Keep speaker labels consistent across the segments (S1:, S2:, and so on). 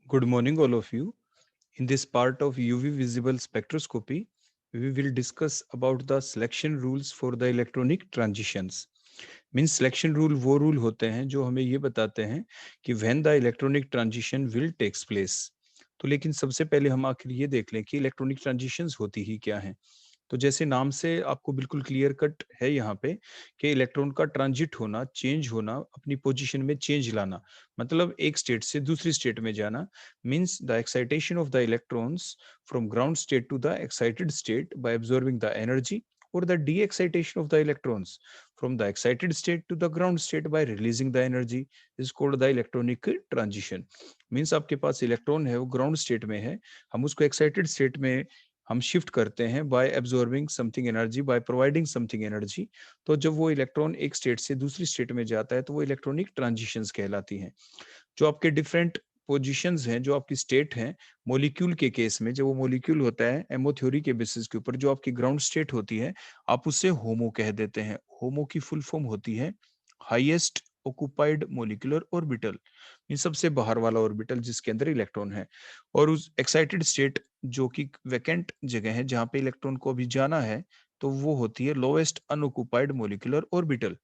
S1: Good morning, all of you. In this part of UV visible spectroscopy, we will discuss about the selection rules for the electronic transitions. Means selection rule वो rule होते हैं जो हमें ये बताते हैं कि when the electronic transition will takes place. तो लेकिन सबसे पहले हम आखिर ये देख लें कि इलेक्ट्रॉनिक ट्रांजिशंस होती ही क्या हैं। तो जैसे नाम से आपको बिल्कुल क्लियर कट है यहाँ पे कि इलेक्ट्रॉन का ट्रांजिट होना, चेंज होना, अपनी पोजीशन में चेंज लाना, मतलब एक स्टेट से दूसरी स्टेट में जाना, means the excitation of the electrons from ground state to the excited state by absorbing the energy, or the de-excitation of the electrons from the excited state to the ground state by releasing the energy is called the electronic transition. Means आपके पास electron है वो ground state में है, हम उसको excited state में हम shift करते हैं bye absorbing something energy, by providing something energy. तो जब वो इलेक्ट्रॉन एक स्टेट से दूसरी स्टेट में जाता है तो वो इलेक्ट्रॉनिक ट्रांजिशंस कहलाती हैं। जो आपके डिफरेंट पोजीशंस हैं, जो आपकी स्टेट हैं, मॉलिक्यूल के केस में जब वो मॉलिक्यूल होता है एमओ थ्योरी के बेसिस के ऊपर, जो आपकी ग्राउंड स्टेट होती है आप उससे होमो कह देते हैं। होमो की फुल फॉर्म होती है हाईएस्ट ऑक्युपाइड मॉलिक्यूलर ऑर्बिटल, इन सबसे बाहर वाला ऑर्बिटल जिसके अंदर इलेक्ट्रॉन है। और उस एक्साइटेड स्टेट जो कि वैकेंट जगह है जहां पे इलेक्ट्रॉन को अभी जाना है, तो वो होती है लोएस्ट अनऑक्युपाइड मॉलिक्यूलर ऑर्बिटल।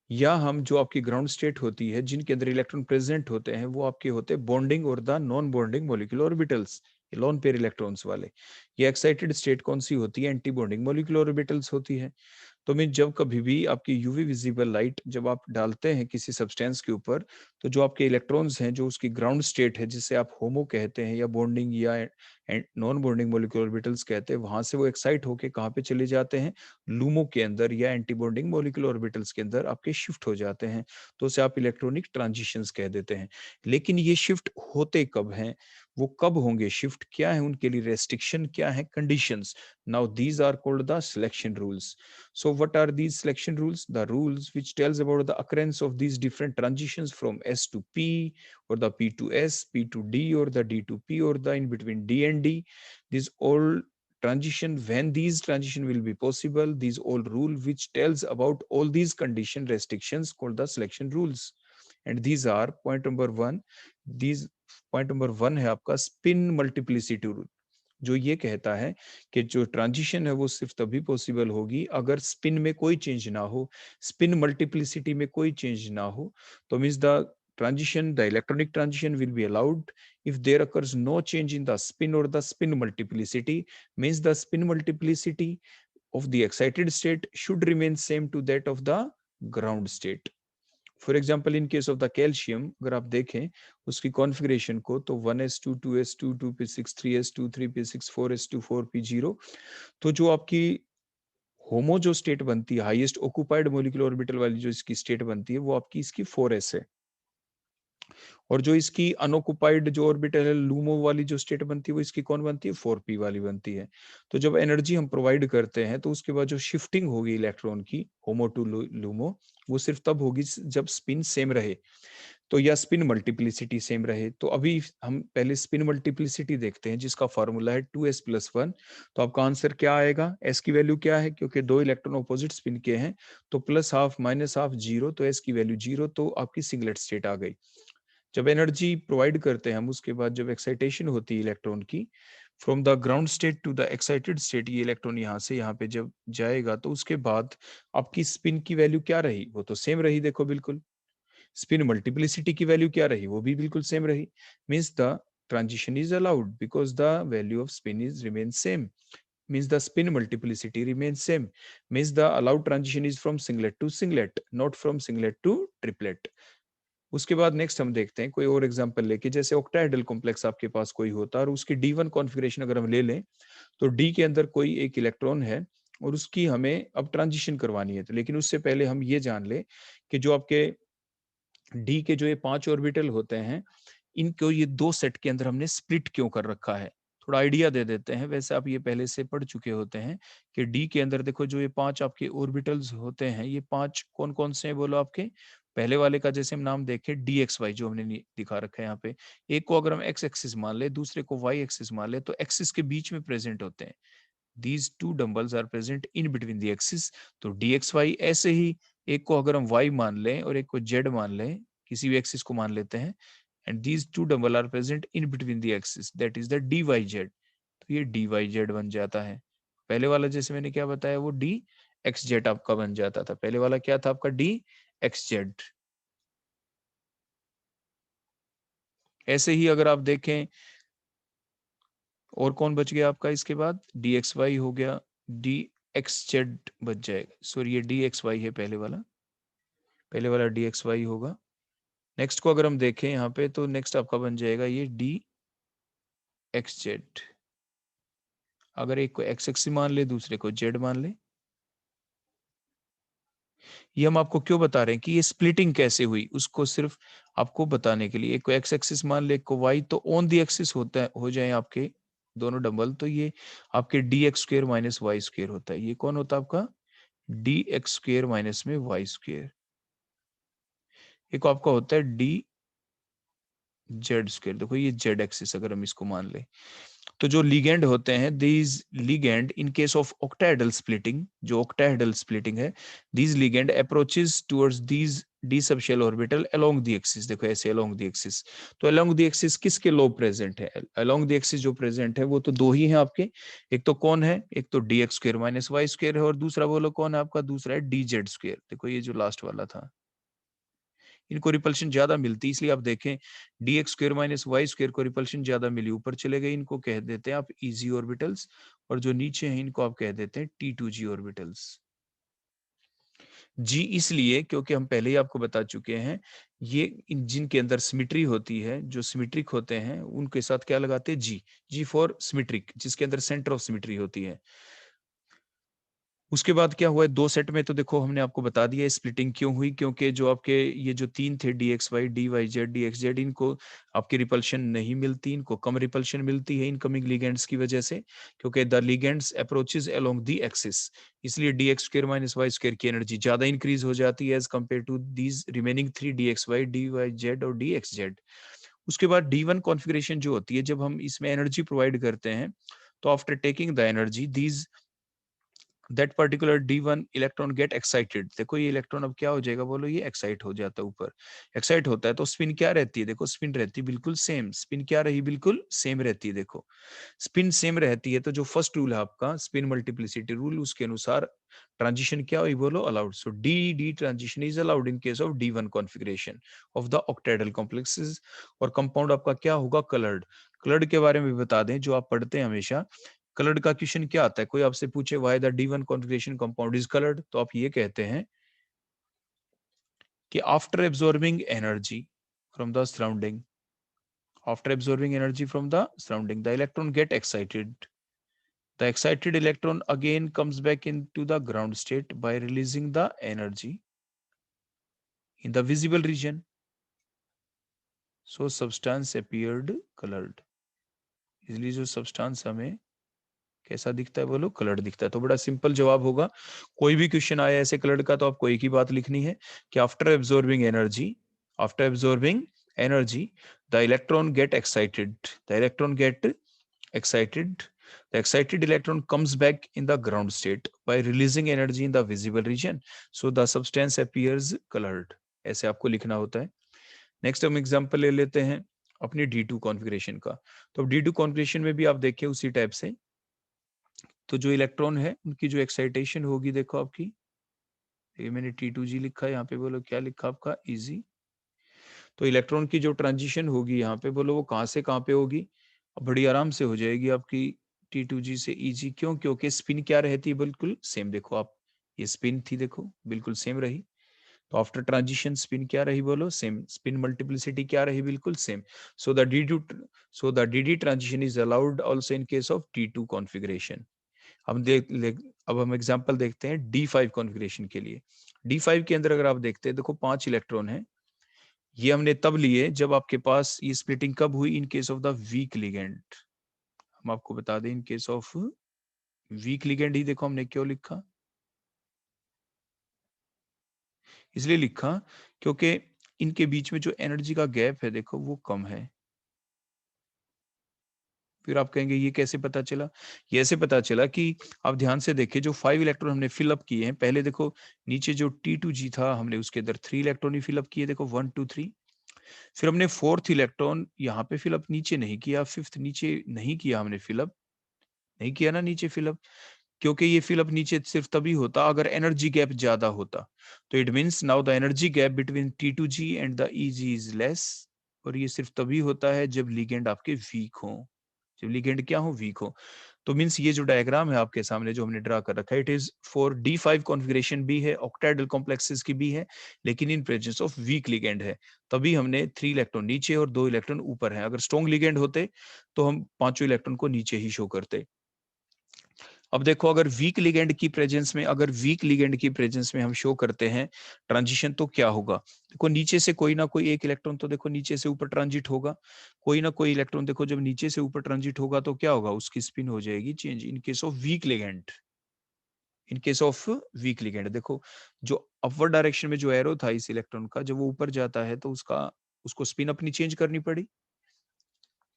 S1: या हम जो आपकी ग्राउंड स्टेट होती है जिनके अंदर इलेक्ट्रॉन प्रेजेंट होते हैं वो आपके होते हैं बॉन्डिंग और the non bonding molecular orbitals, lone pair electrons वाले। ये एक्साइटेड स्टेट कौन सी होती है? एंटी बॉन्डिंग मॉलिक्यूलर ऑर्बिटल्स होती है। तो मैं जब कभी भी आपकी यूवी विजिबल लाइट जब आप डालते हैं किसी सब्सटेंस के ऊपर, तो जो आपके इलेक्ट्रॉन्स हैं जो उसकी ग्राउंड स्टेट है जिसे आप होमो कहते हैं या बॉन्डिंग या नॉन बॉन्डिंग मॉलिक्यूलर ऑर्बिटल्स कहते हैं, वहां से वो एक्साइट होके कहाँ पे चले जाते हैं? लूमो के अंदर या एंटी बॉन्डिंग मॉलिक्यूलर ऑर्बिटल्स के अंदर आपके शिफ्ट हो जाते हैं। तो उसे आप इलेक्ट्रॉनिक ट्रांजिशंस कह देते हैं। लेकिन ये शिफ्ट होते कब हैं? वो कब होंगे शिफ्ट? क्या है उनके लिए रेस्ट्रिक्शन, क्या है conditions? Now these are called the selection rules. So what are these selection rules? The rules which tells about the occurrence of these different transitions from S to P, or the P to S, P to D, or the D to P, or the in between D and D. These all transition, when these transition will be possible, these all rule which tells about all these condition restrictions called the selection rules. And these are point number one. These point number one है आपका spin multiplicity rule, जो ये कहता है कि जो transition है वो सिर्फ तभी पॉसिबल होगी अगर स्पिन में कोई चेंज ना हो, स्पिन मल्टीप्लिसिटी में कोई चेंज ना हो। तो means the transition, the electronic transition will be allowed if there occurs no change in the spin or the spin multiplicity, means the spin multiplicity of the excited state should remain same to that of the ground state. For example in case of the calcium अगर आप देखें उसकी configuration को, तो 1s2 2s2 2p6 3s2 3p6 4s2 4p0। तो जो आपकी होमो जो स्टेट बनती है, हाईएस्ट ऑक्युपाइड मॉलिक्यूलर ऑर्बिटल वाली जो इसकी स्टेट बनती है, वो आपकी इसकी 4s है। और जो इसकी अनऑक्युपाइड जो ऑर्बिटल है, लूमो वाली जो स्टेट बनती है, वो इसकी कौन बनती है? 4p वाली बनती है। तो जब एनर्जी हम प्रोवाइड करते हैं तो उसके बाद जो शिफ्टिंग होगी इलेक्ट्रॉन की होमो टू लूमो, वो सिर्फ तब होगी जब स्पिन सेम रहे, तो या स्पिन मल्टीप्लिसिटी सेम रहे। तो अभी हम पहले स्पिन मल्टीप्लिसिटी देखते हैं जिसका फॉर्मूला है 2s+1। तो आपका आंसर क्या आएगा? एस की वैल्यू क्या है? क्योंकि दो इलेक्ट्रॉन ऑपोजिट स्पिन के हैं, तो plus half minus half zero, तो एस की वैल्यू जीरो, तो आपकी सिंगलेट स्टेट आ गई। जब एनर्जी प्रोवाइड करते हैं हम, उसके बाद जब एक्साइटेशन होती है इलेक्ट्रॉन की from the ground state to the excited state, ये इलेक्ट्रॉन यहाँ से यहाँ पे जब जाएगा, तो उसके बाद आपकी स्पिन की वैल्यू क्या रही? वो तो सेम रही, देखो बिल्कुल। स्पिन मल्टीप्लिसिटी की वैल्यू क्या रही? वो भी बिल्कुल सेम रही। Means the transition is allowed because the value off spin is remain same, means the spin multiplicity remains same, means the allowed transition is from singlet to singlet, not from singlet to triplet. उसके बाद next हम देखते हैं कोई और example लेके, जैसे octahedral complex आपके पास कोई होता है और उसकी D1 कॉन्फ़िगरेशन अगर हम ले लें, तो डी के अंदर कोई एक इलेक्ट्रॉन है और उसकी हमें अब ट्रांजिशन करवानी है। तो लेकिन उससे पहले हम ये जान ले कि जो आपके डी के जो ये 5 ऑर्बिटल होते हैं, इनको ये 2 सेट के अंदर हमने स्प्लिट क्यों कर रखा है? थोड़ा आइडिया दे देते हैं। वैसे आप ये पहले से पढ़ चुके होते हैं कि डी के अंदर देखो जो ये 5 आपके ऑर्बिटल्स होते हैं, ये 5 कौन-कौन से हैं बोलो आपके? पहले वाले का जैसे हम नाम देखें DXY जो हमने दिखा रखा है यहाँ पे। एक को अगर हम एक्स एक्सिस मान ले, दूसरे को वाई एक्सिस मान ले, तो एक्सिस के बीच में प्रेजेंट होते हैं। These two dumbbells are present in between the axis। तो DXY ऐसे ही एक को अगर हम Y मान लें और एक को Z मान लें, किसी भी एक्सिस को मान लेते हैं, and these two double are present in between the axis, that is the D Y Z. तो ये डी वाई जेड बन जाता है। पहले वाला जैसे मैंने क्या बताया वो डी एक्स जेड आपका बन जाता था। पहले वाला क्या था आपका डी एक्स जेड। ऐसे ही अगर आप देखें और कौन बच गया आपका इसके बाद, डी एक्स वाई हो गया, डी एक्स जेड बच जाएगा। सॉरी ये डी एक्स वाई है पहले वाला डी एक्स वाई होगा। नेक्स्ट को अगर हम देखें यहाँ पे तो नेक्स्ट आपका बन जाएगा ये डी एक्स जेड। अगर एक को एक्स एक्स मान ले दूसरे को जेड मान ले। ये हम आपको क्यों बता रहे हैं कि ये स्प्लिटिंग कैसे हुई, उसको सिर्फ आपको बताने के लिए। एक को एक्स एक्सिस मान ले, एक को वाई, तो ऑन दी एक्सिस होता है, हो जाए आपके दोनों डबल, तो ये आपके D x square minus Y square होता है। ये कौन होता है आपका डी एक्स स्क्र माइनस में वाई स्क्र। एक आपका होता है डी जेड स्क्र। देखो ये जेड एक्सिस अगर हम इसको मान ले, तो जो लिगेंड होते हैं these ligand in case of octahedral splitting, जो ऑक्टाहेड्रल स्प्लिटिंग है, these ligand approaches towards these D subshell orbital along the axis. देखो ऐसे अलोंग द एक्सिस। तो अलोंग द एक्सिस किसके लोब प्रेजेंट है, अलोंग द एक्सिस जो present है वो तो दो ही हैं आपके। एक तो कौन है, एक तो D x square minus Y square है, और दूसरा बोलो कौन है आपका, दूसरा है डी जेड स्क्र। देखो ये जो लास्ट वाला था, इनको रिपल्शन ज्यादा मिलती है, इसलिए आप देखें D x square minus Y square को रिपल्शन ज्यादा मिली, ऊपर चले गए, इनको कह देते हैं आप इजी ऑर्बिटल्स, और जो नीचे हैं इनको आप कह देते हैं T2G ऑर्बिटल्स। जी इसलिए क्योंकि हम पहले ही आपको बता चुके हैं, ये जिनके अंदर सिमिट्री होती है, जो सिमिट्रिक होते हैं उनके साथ क्या लगाते हैं जी, जी फॉर सिमिट्रिक, जिसके अंदर सेंटर ऑफ सिमिट्री होती है। उसके बाद क्या हुआ है, दो सेट में तो देखो हमने आपको बता दिया स्प्लिटिंग क्यों हुई, क्योंकि जो आपके ये जो तीन थे D x Y D Y Z D x Z, इनको आपकी रिपल्शन नहीं मिलती, इनको कम रिपल्शन मिलती है इनकमिंग लिगेंड्स की वजह से, क्योंकि the ligands approaches along the axis. इसलिए D X square minus Y square की एनर्जी ज्यादा इंक्रीज हो जाती है as compare to these remaining three D x Y D Y Z और डी एक्स जेड। उसके बाद D1 कॉन्फ़िगरेशन जो होती है, जब हम इसमें एनर्जी प्रोवाइड करते हैं, तो after taking the energy these that particular D1 electron get excited. देखो ये इलेक्ट्रॉन अब क्या हो जाएगा, बोलो ये एक्साइट हो जाता है, ऊपर एक्साइट होता है, तो स्पिन क्या रहती है, देखो स्पिन रहती है बिल्कुल सेम, स्पिन क्या रही, बिल्कुल सेम रहती है। देखो स्पिन सेम रहती है, तो जो फर्स्ट रूल है आपका स्पिन मल्टीप्लिसिटी रूल, उसके अनुसार ट्रांजिशन क्या हुई, बोलो allowed. So D D transition is allowed in case of D1 configuration of the octahedral complexes. और कंपाउंड आपका क्या होगा, कलर्ड। कलर्ड के बारे में बता दें, जो आप पढ़ते हैं हमेशा, कलर्ड का क्वेश्चन क्या आता है, कोई आपसे पूछे why the D1 configuration compound is coloured, तो आप ये कहते हैं कि after absorbing energy from the surrounding, after absorbing energy from the surrounding, the electron get excited. The excited electron again comes back into the ground state by releasing the energy in the visible region. So substance appeared colored. इसलिए जो substance हमें कैसा दिखता है, बोलो coloured दिखता है। तो बड़ा सिंपल जवाब होगा, कोई भी क्वेश्चन आया ऐसे कलर्ड का तो आपको एक ही बात लिखनी है कि after absorbing energy, after absorbing energy the electron get excited, the electron get excited, the excited electron comes back in the ground state by releasing energy in the visible region, so the substance appears colored। ऐसे आपको लिखना होता है। Next हम example ले लेते हैं अपनी D2 कॉन्फ़िगरेशन का। तो D2 कॉन्फ़िगरेशन में भी आप देखिए उसी टाइप से, तो जो इलेक्ट्रॉन है उनकी जो एक्साइटेशन होगी, देखो आपकी ये मैंने T2G लिखा है, यहाँ पे बोलो क्या लिखा आपका इजी। तो इलेक्ट्रॉन की जो ट्रांजिशन होगी यहाँ पे बोलो वो कहाँ से कहाँ पे होगी, बड़ी आराम से हो जाएगी आपकी T2G से EG। क्यों, क्योंकि स्पिन क्या रहती है, बिल्कुल सेम। देखो आप ये स्पिन थी, देखो बिल्कुल सेम रही, तो आफ्टर ट्रांजिशन स्पिन क्या रही, बोलो सेम, स्पिन मल्टीप्लिसिटी क्या रही, बिल्कुल same. So the DD transition is allowed also in case of T2 configuration. अब हम एग्जांपल देखते हैं D5 कॉन्फ़िगरेशन के लिए। D5 के अंदर अगर आप देखते हैं, देखो 5 इलेक्ट्रॉन है, ये हमने तब लिए जब आपके पास ये स्प्लिटिंग कब हुई, in case of the weak ligand. हम आपको बता दें in case of weak ligand ही, देखो हमने क्यों लिखा, इसलिए लिखा क्योंकि इनके बीच में जो एनर्जी का गैप है देखो वो कम है। फिर आप कहेंगे ये कैसे पता चला, ये ऐसे पता चला कि आप ध्यान से देखिए, जो 5 इलेक्ट्रॉन हमने फिलअप किए हैं, पहले देखो नीचे जो T2G था हमने उसके अंदर 3 इलेक्ट्रॉन ही फिलअप किए, देखो 1 2 3। फिर हमने फोर्थ इलेक्ट्रॉन यहाँ पे फिलअप नीचे नहीं किया, फिफ्थ नीचे नहीं किया हमने फिलअप, नहीं किया ना नीचे फिलअप, क्योंकि ये फिलअप नीचे सिर्फ तभी होता अगर एनर्जी गैप ज्यादा होता। तो it means now the energy gap between T2G and the EG is less, और ये सिर्फ तभी होता है जब लिगेंड आपके वीक हो, जब लिगेंड क्या हो, वीक हो। तो मींस ये जो डायग्राम है आपके सामने जो हमने ड्रा कर रखा है, it is for D5 configuration भी है, ऑक्टाइडल कॉम्प्लेक्सेस की भी है, लेकिन इन प्रेजेंस ऑफ वीक लिगेंड है। तभी हमने 3 इलेक्ट्रॉन नीचे और 2 इलेक्ट्रॉन ऊपर है। अगर स्ट्रॉन्ग लिगेंड होते तो हम पांचों इलेक्ट्रॉन को नीचे ही शो करते। अब देखो, अगर वीक लिगेंड की प्रेजेंस में, अगर वीक लिगेंड की प्रेजेंस में हम शो करते हैं ट्रांजिशन, तो क्या होगा? देखो नीचे से कोई ना कोई एक इलेक्ट्रॉन तो देखो नीचे से ऊपर ट्रांजिट होगा, कोई ना कोई इलेक्ट्रॉन देखो जब नीचे से ऊपर ट्रांजिट होगा तो क्या होगा, उसकी स्पिन हो जाएगी change in case of weak ligand. In case of weak ligand देखो, जो अपवर्ड डायरेक्शन में जो एरो था इस इलेक्ट्रॉन का, जब वो ऊपर जाता है तो उसको स्पिन अपनी चेंज करनी पड़ी,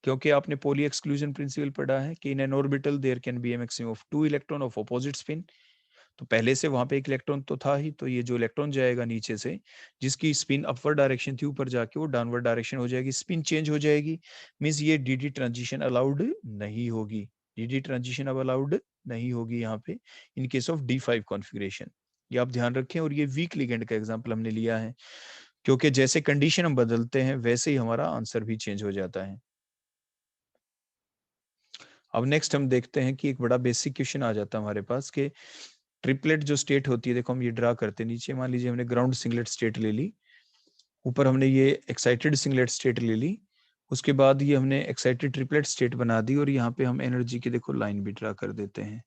S1: क्योंकि आपने पोली एक्सक्लूजन प्रिंसिपल पढ़ा है कि in an orbital there can be a maximum of 2 electron of opposite spin. तो पहले से वहां पे एक इलेक्ट्रॉन तो था ही, तो ये जो इलेक्ट्रॉन जाएगा नीचे से, जिसकी स्पिन अपवर्ड डायरेक्शन थी, ऊपर जाके वो डाउनवर्ड डायरेक्शन हो जाएगी, स्पिन चेंज हो जाएगी। मींस ये डीडी ट्रांजिशन अलाउड नहीं होगी, डीडी ट्रांजिशन अब अलाउड नहीं होगी यहाँ पे इन केस ऑफ D5 कॉन्फ़िगरेशन। ये आप ध्यान रखें। और ये वीक लिगेंड का एग्जांपल हमने लिया है, क्योंकि जैसे कंडीशन हम बदलते हैं वैसे ही हमारा आंसर भी चेंज हो जाता है। अब नेक्स्ट हम देखते हैं कि एक बड़ा बेसिक क्वेश्चन आ जाता है हमारे पास कि ट्रिपलेट जो स्टेट होती है, देखो हम ये ड्रा करते हैं। नीचे मान लीजिए हमने ग्राउंड सिंगलेट स्टेट ले ली, ऊपर हमने ये एक्साइटेड सिंगलेट स्टेट ले ली, उसके बाद ये हमने एक्साइटेड ट्रिपलेट स्टेट बना दी, और यहाँ पे हम एनर्जी की देखो लाइन भी ड्रा कर देते हैं।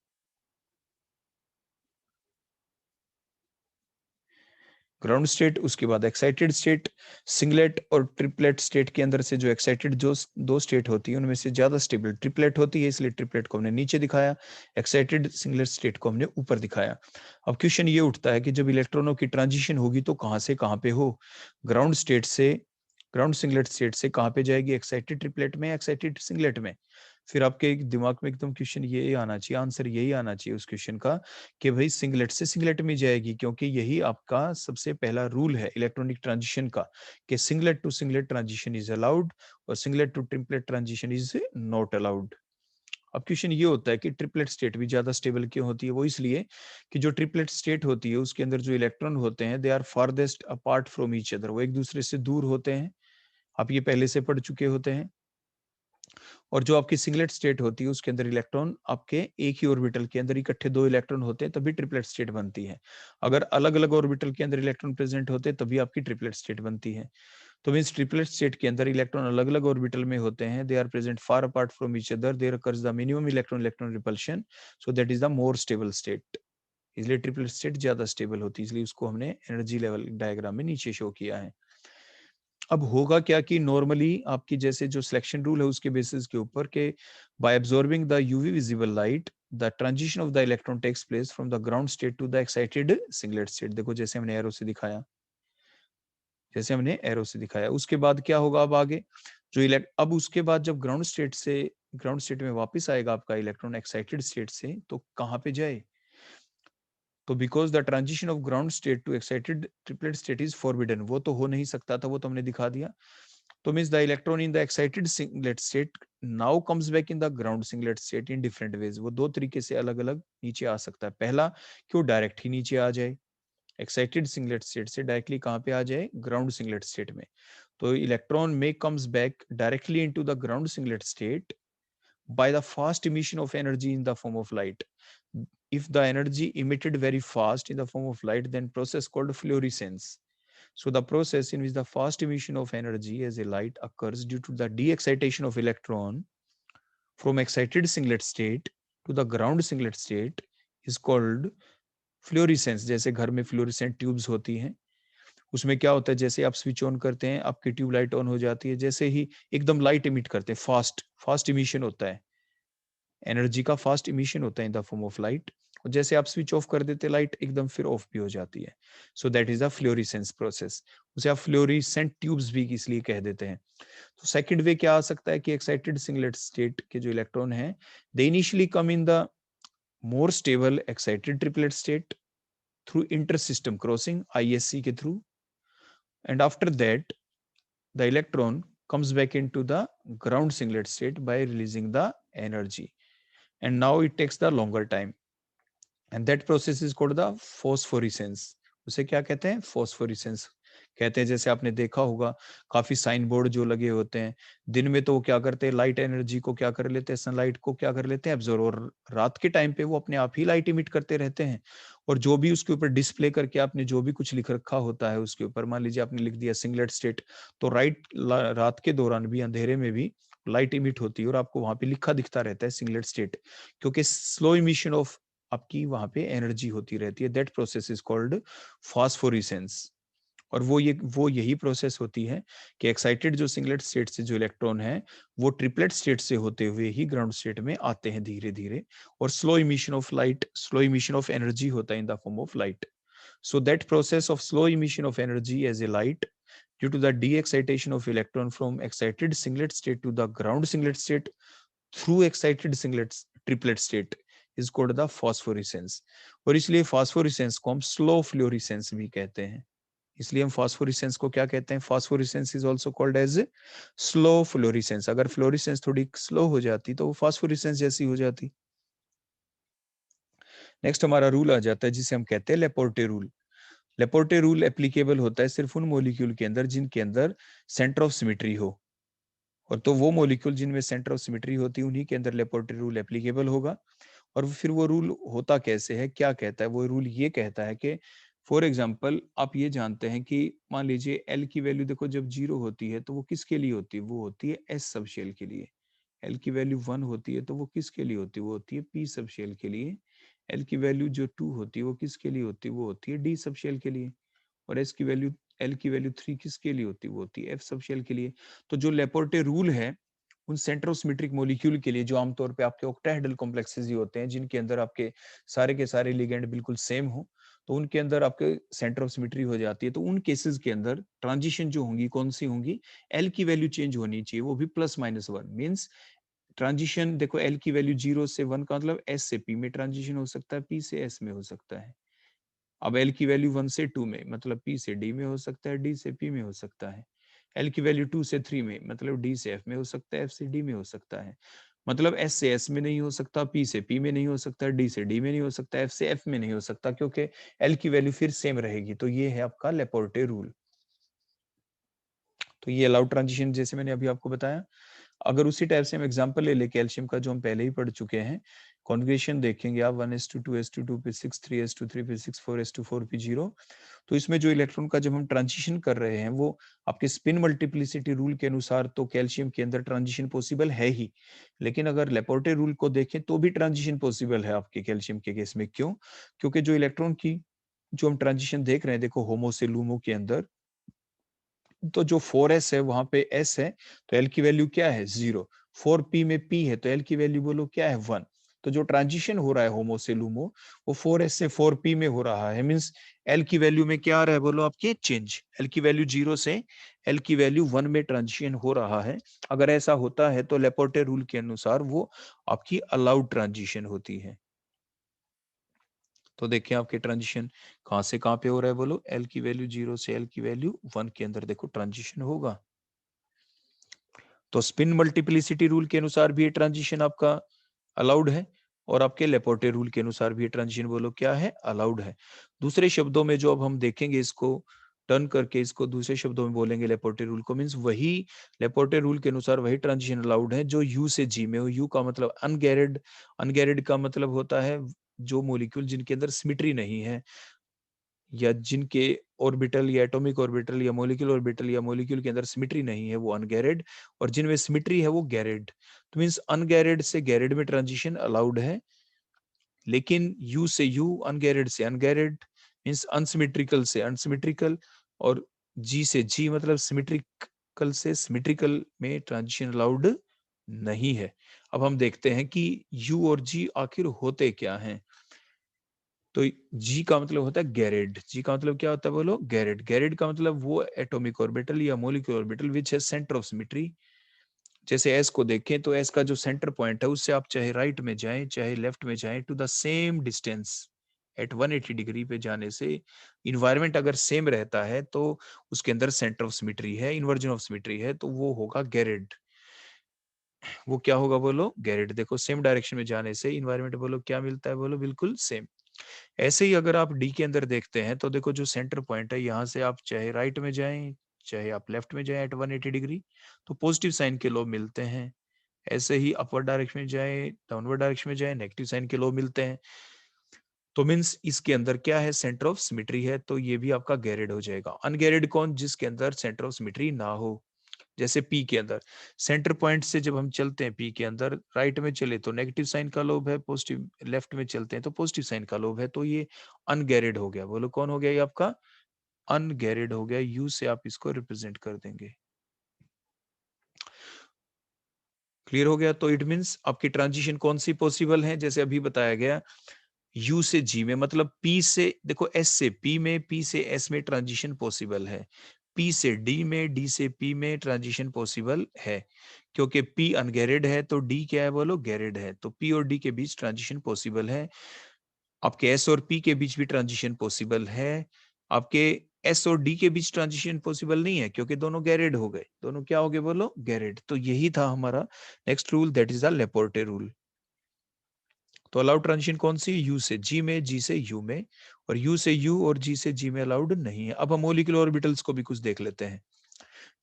S1: ग्राउंड स्टेट, उसके बाद एक्साइटेड स्टेट। सिंगलेट और ट्रिपलेट स्टेट के अंदर से जो एक्साइटेड जो दो स्टेट होती है उनमें से ज्यादा स्टेबल ट्रिपलेट होती है, इसलिए ट्रिपलेट को हमने नीचे दिखाया, एक्साइटेड सिंगलेट स्टेट को हमने ऊपर दिखाया। अब क्वेश्चन ये उठता है कि जब इलेक्ट्रॉनों की ट्रांजिशन होगी तो कहां से कहां पे हो, ग्राउंड स्टेट से, ग्राउंड सिंगलेट स्टेट से कहां पे जाएगी, एक्साइटेड ट्रिपलेट में, एक्साइटेड सिंगलेट में। फिर आपके दिमाग में एकदम क्वेश्चन ये आना चाहिए, आंसर यही आना चाहिए उस क्वेश्चन का कि भाई सिंगलेट से सिंगलेट में जाएगी, क्योंकि यही आपका सबसे पहला रूल है इलेक्ट्रॉनिक ट्रांजिशन का कि singlet to singlet transition is allowed और singlet to triplet transition is not allowed. अब क्वेश्चन ये होता है कि ट्रिपलेट स्टेट भी ज्यादा स्टेबल क्यों होती है? वो इसलिए कि जो ट्रिपलेट स्टेट होती है उसके अंदर जो इलेक्ट्रॉन होते हैं they are farthest apart from each other, वो एक दूसरे से दूर होते हैं। आप ये पहले से पढ़ चुके होते हैं। और जो आपकी सिंगलेट स्टेट होती है उसके अंदर इलेक्ट्रॉन आपके एक ही ऑर्बिटल के अंदर इकट्ठे दो इलेक्ट्रॉन होते हैं, तभी ट्रिपलेट स्टेट बनती है। अगर अलग अलग ऑर्बिटल के अंदर इलेक्ट्रॉन प्रेजेंट होते हैं तभी आपकी ट्रिपलेट स्टेट बनती है। तो मींस ट्रिपलेट स्टेट के अंदर इलेक्ट्रॉन अलग अलग ऑर्बिटल में होते हैं, they are present far apart from each other, there occurs the minimum electron electron repulsion, so that is the more stable state. इसलिए ट्रिपलेट स्टेट ज्यादा स्टेबल होती है, इसलिए उसको हमने एनर्जी लेवल डायग्राम में नीचे शो किया है। अब होगा क्या कि नॉर्मली आपकी जैसे जो सिलेक्शन रूल है उसके बेसिस के ऊपर के by absorbing the UV visible light the transition of the electron takes place from the ground state to the excited singlet state. देखो जैसे हमने एरो से दिखाया, जैसे हमने एरो से दिखाया, उसके बाद क्या होगा अब आगे जो इलेक्ट, अब उसके बाद जब ग्राउंड स्टेट से, ग्राउंड स्टेट में वापस आएगा आपका इलेक्ट्रॉन एक्साइटेड स्टेट से, तो कहाँ पे जाए? तो because the transition of ground state to excited triplet state is forbidden, वो तो हो नहीं सकता था, वो तो हमने दिखा दिया। तो means the electron in the excited singlet state now comes back in the ground singlet state in different ways. वो दो तरीके से अलग अलग नीचे आ सकता है। पहला कि वो डायरेक्ट ही नीचे आ जाए, एक्साइटेड सिंगलेट स्टेट से डायरेक्टली कहाँ पे आ जाए, ग्राउंड सिंगलेट स्टेट में। तो इलेक्ट्रॉन में comes back directly into the ground singlet state by the fast emission of energy in the form of light. If the energy emitted very fast in the form of light, then process called fluorescence. So the process in which the fast emission of energy as a light occurs due to the de-excitation of electron from excited singlet state to the ground singlet state is called florescence. जैसे घर में fluorescent tubes होती हैं, उसमें क्या होता है, जैसे आप स्विच ऑन करते हैं आपकी ट्यूब लाइट ऑन हो जाती है, जैसे ही एकदम लाइट इमिट करते हैं, फास्ट फास्ट इमिशन होता है, एनर्जी का फास्ट इमिशन होता है in the form of light, और जैसे आप स्विच ऑफ कर देते लाइट एकदम फिर ऑफ भी हो जाती है। सो that is the florescence process. उसे आप फ्लोरिसेंट ट्यूब्स भी इसलिए कह देते हैं। तो सेकंड वे क्या आ सकता है कि एक्साइटेड सिंगलेट स्टेट के जो इलेक्ट्रॉन है they initially come in the more stable excited triplet state through inter system crossing ISC के through, and after that the electron comes back into the ground singlet state by releasing the energy, and now it takes the longer time, and that process is called the phosphorescence. उसे क्या कहते हैं? phosphorescence कहते हैं। जैसे आपने देखा होगा काफी साइन बोर्ड जो लगे होते हैं, दिन में तो वो क्या करते हैं, लाइट एनर्जी को क्या कर लेते हैं, सनलाइट को क्या कर लेते हैं, एब्जॉर्ब, और रात के टाइम पे वो अपने आप ही लाइट इमिट करते रहते हैं। और जो भी उसके ऊपर डिस्प्ले करके आपने जो भी कुछ लिख रखा होता है उसके ऊपर, मान लीजिए आपने लिख दिया सिंगलेट स्टेट, तो रात के दौरान भी, अंधेरे में भी लाइट इमिट होती है और आपको वहां पे लिखा दिखता रहता है सिंगलेट स्टेट, क्योंकि स्लो इमिशन ऑफ आपकी वहां पे एनर्जी होती रहती है। That process is called phosphorescence. और वो यही प्रोसेस होती है कि एक्साइटेड जो सिंगलेट स्टेट से जो इलेक्ट्रॉन है वो ट्रिपलेट स्टेट से होते हुए ही ग्राउंड स्टेट में आते हैं धीरे धीरे, और slow emission of light, slow emission of energy होता है in the form of light. So that process of slow emission of energy as a light due to the de-excitation of electron from excited singlet state to the ground singlet state through excited singlet triplet state is called the phosphorescence। और इसलिए phosphorescence को हम slow fluorescence भी कहते हैं। इसलिए हम phosphorescence को क्या कहते हैं? phosphorescence is also called as slow fluorescence। अगर fluorescence थोड़ी slow हो जाती तो वो phosphorescence जैसी हो जाती। नेक्स्ट हमारा रूल आ जाता है जिसे हम कहते हैं लेपोर्टे रूल। लेपोर्टे रूल एप्लीकेबल होता है सिर्फ उन मॉलिक्यूल के अंदर जिनके अंदर सेंटर ऑफ सिमेट्री हो, और तो वो मॉलिक्यूल जिनमें सेंटर ऑफ सिमेट्री होती है उन्हीं के अंदर लेपोर्टे रूल एप्लीकेबल होगा। और फिर वो रूल होता कैसे है, क्या कहता है? वो रूल ये कहता है कि फॉर एग्जाम्पल आप ये जानते हैं कि मान लीजिए एल की वैल्यू देखो जब 0 होती है तो वो किसके लिए होती है? वो होती है एस सब शेल के लिए। एल की वैल्यू 1 होती है तो वो किसके लिए होती है? वो होती है पी सब शेल के लिए। एल की वैल्यू जो 2 होती है वो किसके लिए होती है? वो होती है डी सब शेल के लिए। और एस की वैल्यू, एल की वैल्यू 3 किसके लिए होती है? वो होती है एफ सब शेल के लिए। तो जो लेपोर्टे रूल है उन सेंट्रोसिमेट्रिक मॉलिक्यूल के लिए जो आमतौर पे आपके ऑक्टाहेड्रल कॉम्प्लेक्सेस ही होते हैं, जिनके अंदर आपके सारे के सारे लिगेंड बिल्कुल सेम हो, तो उनके अंदर आपके सेंटर ऑफ सिमेट्री हो जाती है। तो उन केसेस के अंदर ट्रांजिशन जो होंगी कौन सी होंगी? एल की वैल्यू चेंज होनी चाहिए, वो भी +-1। मींस ट्रांजिशन देखो एल की वैल्यू 0 से 1 का मतलब एस से पी में ट्रांजिशन हो सकता है, पी से एस में हो सकता है। अब एल की वैल्यू 1 से 2 में मतलब पी से डी में हो सकता है, डी से पी में हो सकता है। एल की वैल्यू 2 से 3 में मतलब डी से एफ में हो सकता है, एफ से डी में हो सकता है। मतलब एस से एस में नहीं हो सकता, पी से पी में नहीं हो सकता, डी से डी में नहीं हो सकता, एफ से एफ में नहीं हो सकता, क्योंकि एल की वैल्यू फिर सेम रहेगी। तो ये है आपका लेपोर्टे रूल। तो ये अलाउड ट्रांजिशन जैसे मैंने अभी आपको बताया। अगर उसी टाइप से हम एग्जांपल ले ले कैल्शियम का जो हम पहले ही पढ़ चुके हैं, कॉन्जुगेशन देखेंगे आप 1s2 2s2 2p6 3s2 3p6 4s2 4p0। तो इसमें जो इलेक्ट्रॉन का जब हम ट्रांजिशन कर रहे हैं वो आपके स्पिन मल्टीप्लिसिटी रूल के अनुसार तो कैल्शियम के अंदर ट्रांजिशन पॉसिबल है ही, लेकिन अगर लेपोर्टे रूल को देखें तो भी ट्रांजिशन पॉसिबल है आपके कैल्शियम के केस में। क्यों? क्योंकि जो इलेक्ट्रॉन की जो हम ट्रांजिशन देख रहे हैं, देखो होमो से लूमो के अंदर, तो जो 4s है वहां पे s है, तो l की वैल्यू क्या है? 0। 4p में p है तो l की वैल्यू बोलो क्या है? 1। तो जो ट्रांजिशन हो रहा है होमो से लूमो वो 4s से 4p में हो रहा है। मींस l की वैल्यू में क्या आ रहा है बोलो आपके? चेंज। l की वैल्यू 0 से l की वैल्यू 1 में ट्रांजिशन हो रहा है। अगर ऐसा होता है तो लेपोर्टे रूल के अनुसार वो आपकी अलाउड ट्रांजिशन होती है। तो देखिए आपके ट्रांजिशन कहां से कहां पे हो रहा है बोलो? एल की वैल्यू 0 से एल की वैल्यू 1 के अंदर देखो ट्रांजिशन होगा। तो स्पिन मल्टीप्लिसिटी रूल के अनुसार भी ये ट्रांजिशन आपका अलाउड है, और आपके लेपोर्टे रूल के अनुसार भी ये ट्रांजिशन बोलो क्या है? अलाउड है। दूसरे शब्दों में जो अब हम देखेंगे इसको टर्न करके, इसको दूसरे शब्दों में बोलेंगे लेपोर्टे रूल को, मींस वही लेपोर्टे रूल के अनुसार वही ट्रांजिशन अलाउड है जो यू से जी में हो। यू का मतलब अनगैरिड, अनगैरिड का मतलब होता है जो मॉलिक्यूल जिनके अंदर सिमेट्री नहीं है, या जिनके ऑर्बिटल या एटॉमिक ऑर्बिटल या मॉलिक्यूल ऑर्बिटल या मॉलिक्यूल के अंदर सिमेट्री नहीं है, वो अनगैरिड, और जिनमें सिमेट्री है वो गैरिड। तो मींस अनगैरिड से गैरिड में ट्रांजिशन अलाउड है, लेकिन यू से यू, अनगैरिड से अनगैरिड, मींस अनसिमेट्रिकल से अनसिमेट्रिकल, और जी से जी मतलब सिमेट्रिकल से सिमेट्रिकल में ट्रांजिशन अलाउड नहीं है। अब हम देखते हैं कि यू और जी आखिर होते क्या हैं। तो जी का मतलब होता है गैरिड। जी का मतलब क्या होता है बोलो? गैरिड। गैरिड का मतलब वो एटॉमिक ऑर्बिटल या मॉलिक्यूलर ऑर्बिटल विच है सेंटर ऑफ सिमेट्री। जैसे एस को देखें तो एस का जो सेंटर पॉइंट है उससे आप चाहे राइट में जाएं चाहे लेफ्ट में जाएं to the same distance, at 180 degree पे जाने से इन्वायरमेंट अगर सेम रहता है तो उसके अंदर सेंटर ऑफ सिमेट्री है, इन्वर्जन ऑफ सिमेट्री है, तो वो होगा गेरिड। वो क्या होगा बोलो? गेरिड। देखो सेम डायरेक्शन में जाने से इन्वायरमेंट बोलो क्या मिलता है? बोलो बिल्कुल सेम। ऐसे ही अगर आप डी के अंदर देखते हैं तो देखो जो सेंटर पॉइंट है यहाँ से आप चाहे राइट में जाएं चाहे आप लेफ्ट में जाएं एट 180 डिग्री तो पॉजिटिव साइन के लोब मिलते हैं। ऐसे ही अपवर्ड डायरेक्शन में जाए, डाउनवर्ड डायरेक्शन में जाए, नेगेटिव साइन के लोब मिलते हैं। तो मीन्स इसके अंदर क्या है? सेंटर ऑफ सिमेट्री है, तो ये भी आपका गैरिड हो जाएगा। अनगैरिड कौन? जिसके अंदर सेंटर ऑफ सिमेट्री ना हो। जैसे पी के अंदर सेंटर पॉइंट से जब हम चलते हैं पी के अंदर राइट में चले तो नेगेटिव साइन का लोब है, पॉजिटिव लेफ्ट में चलते हैं तो पॉजिटिव साइन का लोब है, तो ये अनगैरिड हो गया। बोलो कौन हो गया? ये आपका अनगैरिड हो गया। यू से आप इसको रिप्रेजेंट कर देंगे। क्लियर हो गया? तो इट मींस आपकी ट्रांजिशन कौन सी पॉसिबल है? जैसे अभी बताया गया यू से जी में, मतलब पी से देखो एस से पी में, पी से एस में ट्रांजिशन पॉसिबल है, पी से डी में, डी से पी में ट्रांजिशन पॉसिबल है। क्योंकि पी अनगैरिड है तो डी क्या है? बोलो गैरिड है। तो पी और डी के बीच ट्रांजिशन पॉसिबल है। आपके एस और पी के बीच भी ट्रांजिशन पॉसिबल है। आपके एस और डी के बीच ट्रांजिशन पॉसिबल नहीं है क्योंकि दोनों गैरिड हो गए। दोनों क्या हो गए? बोलो गैरिड। तो यही था हमारा next rule, that is the Laporte rule. तो अलाउड ट्रांजिशन कौन सी? यू से जी में, जी से यू में, और यू से यू और जी से जी में अलाउड नहीं है। अब हम मोलिकुलर ऑर्बिटल्स को भी कुछ देख लेते हैं।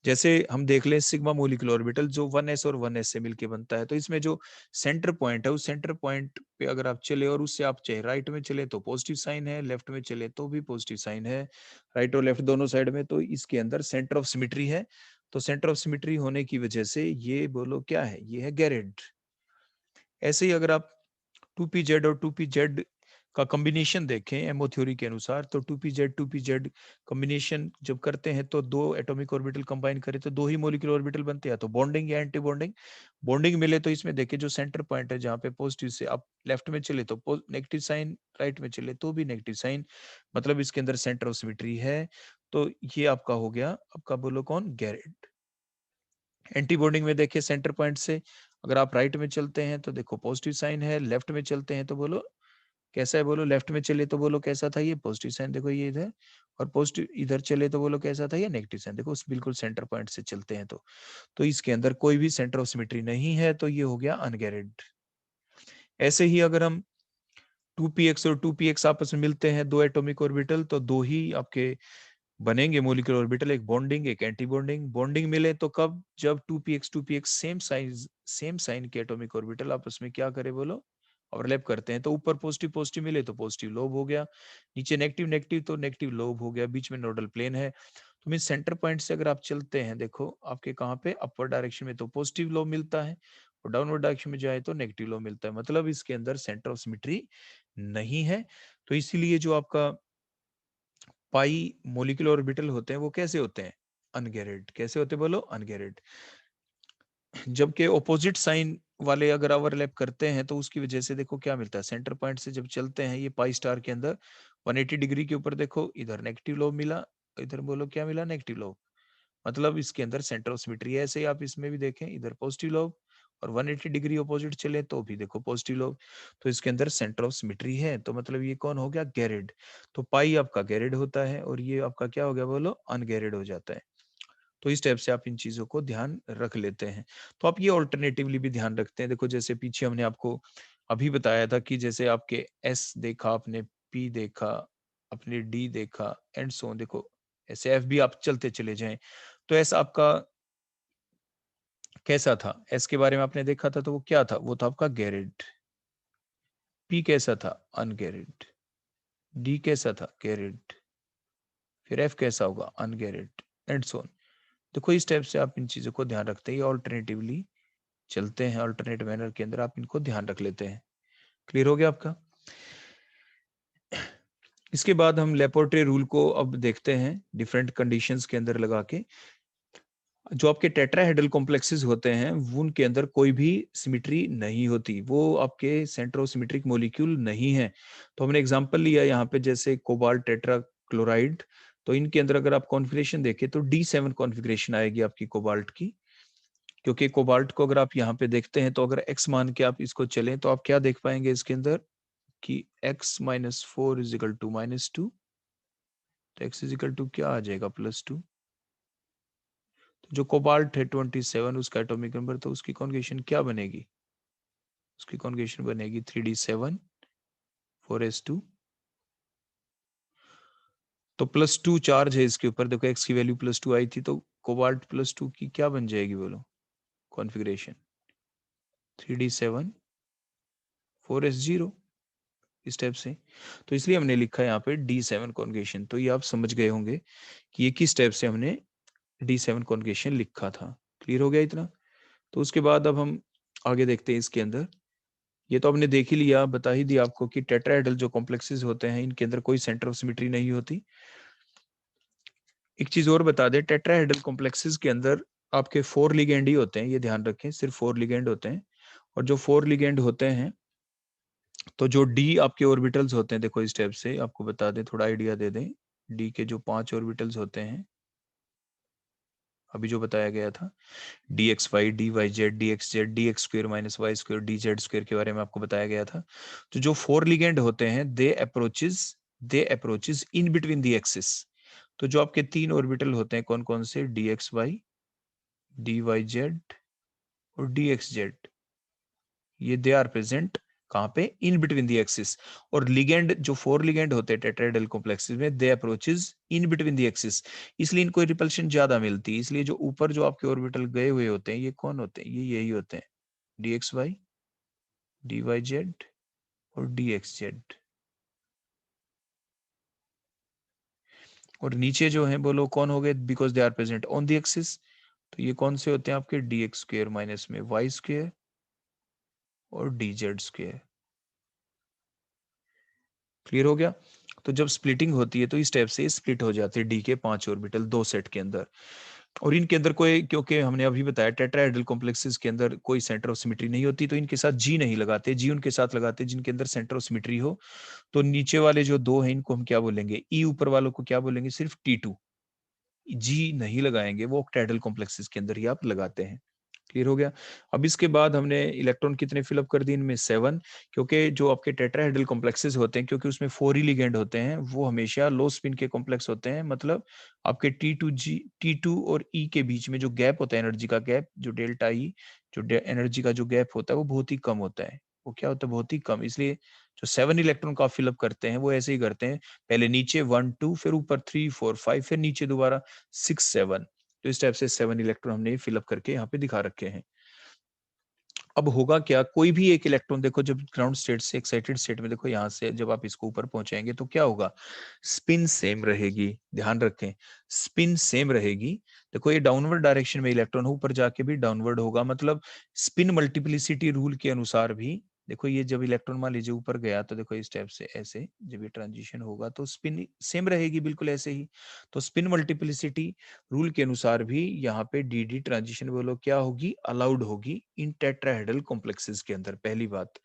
S1: जैसे हम देख लें सिग्मा मोलिकुलर ऑर्बिटल जो 1s और 1s से मिलके बनता है। तो इसमें जो सेंटर पॉइंट है उस सेंटर पॉइंट पे अगर आप चले और उससे आप चाहे राइट में चले तो पॉजिटिव साइन है, लेफ्ट में चले तो भी पॉजिटिव साइन है, राइट और लेफ्ट दोनों साइड में। तो इसके अंदर सेंटर ऑफ सिमेट्री है। तो सेंटर ऑफ सिमेट्री होने की वजह से ये बोलो क्या है? ये है गैरिड। ऐसे ही अगर आप 2pz और 2pz का कॉम्बिनेशन देखें एमओ थ्योरी के अनुसार, तो 2pz 2pz कॉम्बिनेशन जब करते हैं तो दो एटॉमिक ऑर्बिटल कंबाइन करें तो दो ही मॉलिक्यूलर ऑर्बिटल बनते हैं, तो बॉन्डिंग या एंटी बॉन्डिंग। बॉन्डिंग मिले तो इसमें देखिए जो सेंटर पॉइंट है जहाँ पे पॉजिटिव से आप लेफ्ट में चले तो नेगेटिव साइन, राइट में चले तो भी नेगेटिव साइन, मतलब इसके अंदर सेंटर ऑफ सिमेट्री है। तो ये आपका हो गया, आपका बोलो कौन? गैरिड। एंटी बॉन्डिंग में देखिए सेंटर पॉइंट से अगर आप राइट में चलते हैं तो देखो पॉजिटिव साइन है, लेफ्ट में चलते हैं तो बोलो कैसा है? बोलो लेफ्ट में चले तो बोलो कैसा था? ये पॉजिटिव साइन देखो ये इधर, और पॉजिटिव इधर चले तो बोलो कैसा था? ये नेगेटिव साइन देखो। उस बिल्कुल सेंटर पॉइंट से चलते हैं तो इसके अंदर कोई भी सेंटर ऑफ सिमेट्री नहीं है, तो ये हो गया अनगैरिड। ऐसे ही अगर हम 2px और 2px आपस में मिलते हैं दो एटॉमिक ऑर्बिटल, तो दो ही आपके बनेंगे मॉलिक्यूलर ऑर्बिटल, एक बॉन्डिंग एक एंटी बॉन्डिंग। बॉन्डिंग मिले तो कब? जब 2px सेम साइन के एटॉमिक ऑर्बिटल आपस में क्या करे? बोलो ओवरलैप करते हैं। तो ऊपर पॉजिटिव पॉजिटिव मिले तो पॉजिटिव लोब हो गया, नीचे नेगेटिव नेगेटिव तो नेगेटिव लोब हो गया, बीच में नोडल प्लेन है। तो मीन सेंटर पॉइंट से अगर आप चलते हैं देखो आपके कहाँ पे अपवर्ड डायरेक्शन में तो पॉजिटिव लोब मिलता है, और डाउनवर्ड डायरेक्शन में जाए तो नेगेटिव लोब मिलता है, मतलब इसके अंदर सेंटर ऑफ सिमेट्री नहीं है। तो इसीलिए जो आपका पाई मोलिकुलर ऑर्बिटल होते हैं वो कैसे होते हैं? अनगैरिड। कैसे होते? बोलो अनगैरिड। जबकि ऑपोजिट साइन वाले अगर ओवरलैप करते हैं तो उसकी वजह से देखो क्या मिलता है? सेंटर पॉइंट से जब चलते हैं ये पाई स्टार के अंदर 180 डिग्री के ऊपर देखो इधर नेगेटिव लोब मिला, इधर बोलो क्या मिला? नेगेटिव लोब, मतलब इसके अंदर सेंटर ऑफ सिमेट्री है। ऐसे ही आप इसमें भी देखें इधर पॉजिटिव लोब और 180 डिग्री ऑपोजिट चले तो भी देखो पॉजिटिव लोब, तो इसके अंदर सेंटर ऑफ सिमेट्री है। तो मतलब ये कौन हो गया? गैरिड। तो पाई आपका गैरिड होता है और ये आपका क्या हो गया? बोलो अनगैरिड हो जाता है। तो इस टाइप से आप इन चीजों को ध्यान रख लेते हैं। तो आप ये ऑल्टरनेटिवली भी ध्यान रखते हैं। देखो जैसे पीछे हमने आपको अभी बताया था कि जैसे आपके एस देखा आपने, पी देखा अपने, डी देखा एंड सो देखो ऐसे एफ भी आप चलते चले जाएं। तो ऐसा आपका कैसा था? एस के बारे में आपने देखा था तो वो क्या था? वो था आपका गैरिड। पी कैसा था? अनगैरिड। डी कैसा था? गैरिड। फिर एफ कैसा होगा? अनगैरिड एंड सो ऑन। देखो इस टाइप से आप इन चीजों को ध्यान रखते हैं, ऑल्टरनेटिवली चलते हैं, अल्टरनेट मैनर के अंदर आप इनको ध्यान रख लेते हैं। क्लियर हो गया आपका? इसके बाद हम लेपोर्टे रूल को अब देखते हैं डिफरेंट कंडीशंस के अंदर लगा के। जो आपके टेट्राहेड्रल कॉम्प्लेक्सेस होते हैं उनके अंदर कोई भी सिमेट्री नहीं होती, वो आपके सेंटर ऑफ सिमेट्रिक मॉलिक्यूल नहीं है। तो हमने एग्जांपल लिया यहाँ पे जैसे कोबाल्ट टेट्रा क्लोराइड, तो इनके अंदर अगर आप कॉन्फ़िगरेशन देखें तो D7 कॉन्फ़िगरेशन आएगी आपकी कोबाल्ट की। क्योंकि कोबाल्ट को अगर आप यहाँ पे देखते हैं तो अगर एक्स मान के आप इसको चलें तो आप क्या देख पाएंगे इसके अंदर? कि x minus 4 is equal to -2, तो x इज इक्वल टू क्या आ जाएगा +2। तो जो कोबाल्ट है 27 उसका एटॉमिक नंबर, तो उसकी कॉन्जुगेशन क्या बनेगी, उसकी कॉन्जुगेशन बनेगी 3d7 4s2। तो +2 चार्ज है इसके ऊपर, देखो x की वैल्यू +2 आई थी, तो कोबाल्ट +2 की क्या बन जाएगी बोलो कॉन्फ़िगरेशन, 3d7 4s0 इस टाइप से। तो इसलिए हमने लिखा है यहाँ पे D7 कॉन्जुगेशन। तो ये आप समझ गए होंगे कि ये किस टाइप से हमने D7 कॉन्जुगेशन लिखा था। क्लियर हो गया इतना। तो उसके बाद अब हम आगे देखते हैं इसके अंदर। ये तो हमने देख ही लिया, बता ही दिया आपको कि टेट्राहेड्रल जो कॉम्प्लेक्सेस होते हैं इनके अंदर कोई सेंटर ऑफ सिमेट्री नहीं होती। एक चीज और बता दे, टेट्राहेड्रल कॉम्प्लेक्सेस के अंदर आपके 4 लिगेंड ही होते हैं, ये ध्यान रखें, सिर्फ 4 लिगेंड होते हैं। और जो 4 लिगेंड होते हैं, तो जो डी आपके ऑर्बिटल्स होते हैं, देखो इस टाइप से आपको बता दें, थोड़ा आइडिया दे दें। डी के जो 5 ऑर्बिटल्स होते हैं, अभी जो बताया गया था, d x Y, D Y Z, D x z, D x square minus Y square, d z square के बारे में आपको बताया गया था। तो जो 4 लिगेंड होते हैं, they approaches in between the axis. तो जो आपके 3 ऑर्बिटल होते हैं, कौन कौन से, D x Y, D Y Z और डी एक्स जेड, ये दे आर प्रेजेंट कहां पे, इन बिटवीन दी एक्सिस। और लिगेंड जो 4 लिगेंड होते हैं टेट्राहेड्रल कॉम्प्लेक्सेस में, they approaches in between the axis, इसलिए इनको रिपल्शन ज्यादा मिलती है। इसलिए जो ऊपर जो आपके ऑर्बिटल गए हुए होते हैं, ये कौन होते हैं, ये यही होते हैं, d x Y, D Y Z और डी एक्स जेड। और नीचे जो है बोलो कौन हो गए, because they are present on the axis, तो ये कौन से होते हैं आपके, डी एक्स स्क्र माइनस में वाई स्क्र और डी जेड स्क्र। क्लियर हो गया। तो जब स्प्लिटिंग होती है तो इस टाइप से स्प्लिट हो जाते हैं डी के 5 ऑर्बिटल 2 सेट के अंदर। और इनके अंदर कोई, क्योंकि हमने अभी बताया टेट्राहेड्रल कॉम्प्लेक्सेस के अंदर कोई सेंटर ऑफ सिमेट्री नहीं होती, तो इनके साथ जी नहीं लगाते, जी उनके साथ लगाते जिनके अंदर सेंटर ऑफ सिमेट्री हो। तो नीचे वाले जो 2 हैं इनको हम क्या बोलेंगे, ई, ऊपर वालों को क्या बोलेंगे, सिर्फ T2, जी नहीं लगाएंगे, वो ऑक्टाहेड्रल कॉम्प्लेक्सेस के अंदर ही आप लगाते हैं। क्लियर हो गया। अब इसके बाद हमने इलेक्ट्रॉन कितने फिलअप कर दिए, इनमें 7, क्योंकि जो आपके टेट्राहेड्रल कॉम्प्लेक्सेस होते हैं, क्योंकि उसमें 4 ही लिगेंड होते हैं, वो हमेशा लो स्पिन के कॉम्प्लेक्स होते हैं। मतलब आपके T2 और E के बीच में जो गैप होता है, एनर्जी का गैप, जो डेल्टा E, जो एनर्जी का जो गैप होता है, वो बहुत ही कम होता है। वो क्या होता है, बहुत ही कम। इसलिए जो 7 इलेक्ट्रॉन का फिलअप करते हैं वो ऐसे ही करते हैं, पहले नीचे 1 2, फिर ऊपर 3 4 5, फिर नीचे दोबारा 6 7। तो इस टाइप से 7 इलेक्ट्रॉन हमने फिलअप करके यहाँ पे दिखा रखे हैं। अब होगा क्या, कोई भी एक इलेक्ट्रॉन देखो, जब ग्राउंड स्टेट से एक्साइटेड स्टेट में, देखो यहाँ से जब आप इसको ऊपर पहुंचाएंगे तो क्या होगा, स्पिन सेम रहेगी। ध्यान रखें, स्पिन सेम रहेगी। देखो ये डाउनवर्ड डायरेक्शन में इलेक्ट्रॉन ऊपर जाके भी डाउनवर्ड होगा, मतलब स्पिन मल्टीप्लिसिटी रूल के अनुसार भी। देखो ये जब इलेक्ट्रॉन मान लीजिए ऊपर गया, तो देखो इस टाइप से ऐसे जब ये ट्रांजिशन होगा तो स्पिन सेम रहेगी बिल्कुल ऐसे ही। तो स्पिन मल्टीप्लिसिटी रूल के अनुसार भी यहाँ पे डी डी ट्रांजिशन बोलो क्या होगी, अलाउड होगी इन टेट्राहेड्रल कॉम्प्लेक्सेस के अंदर, पहली बात।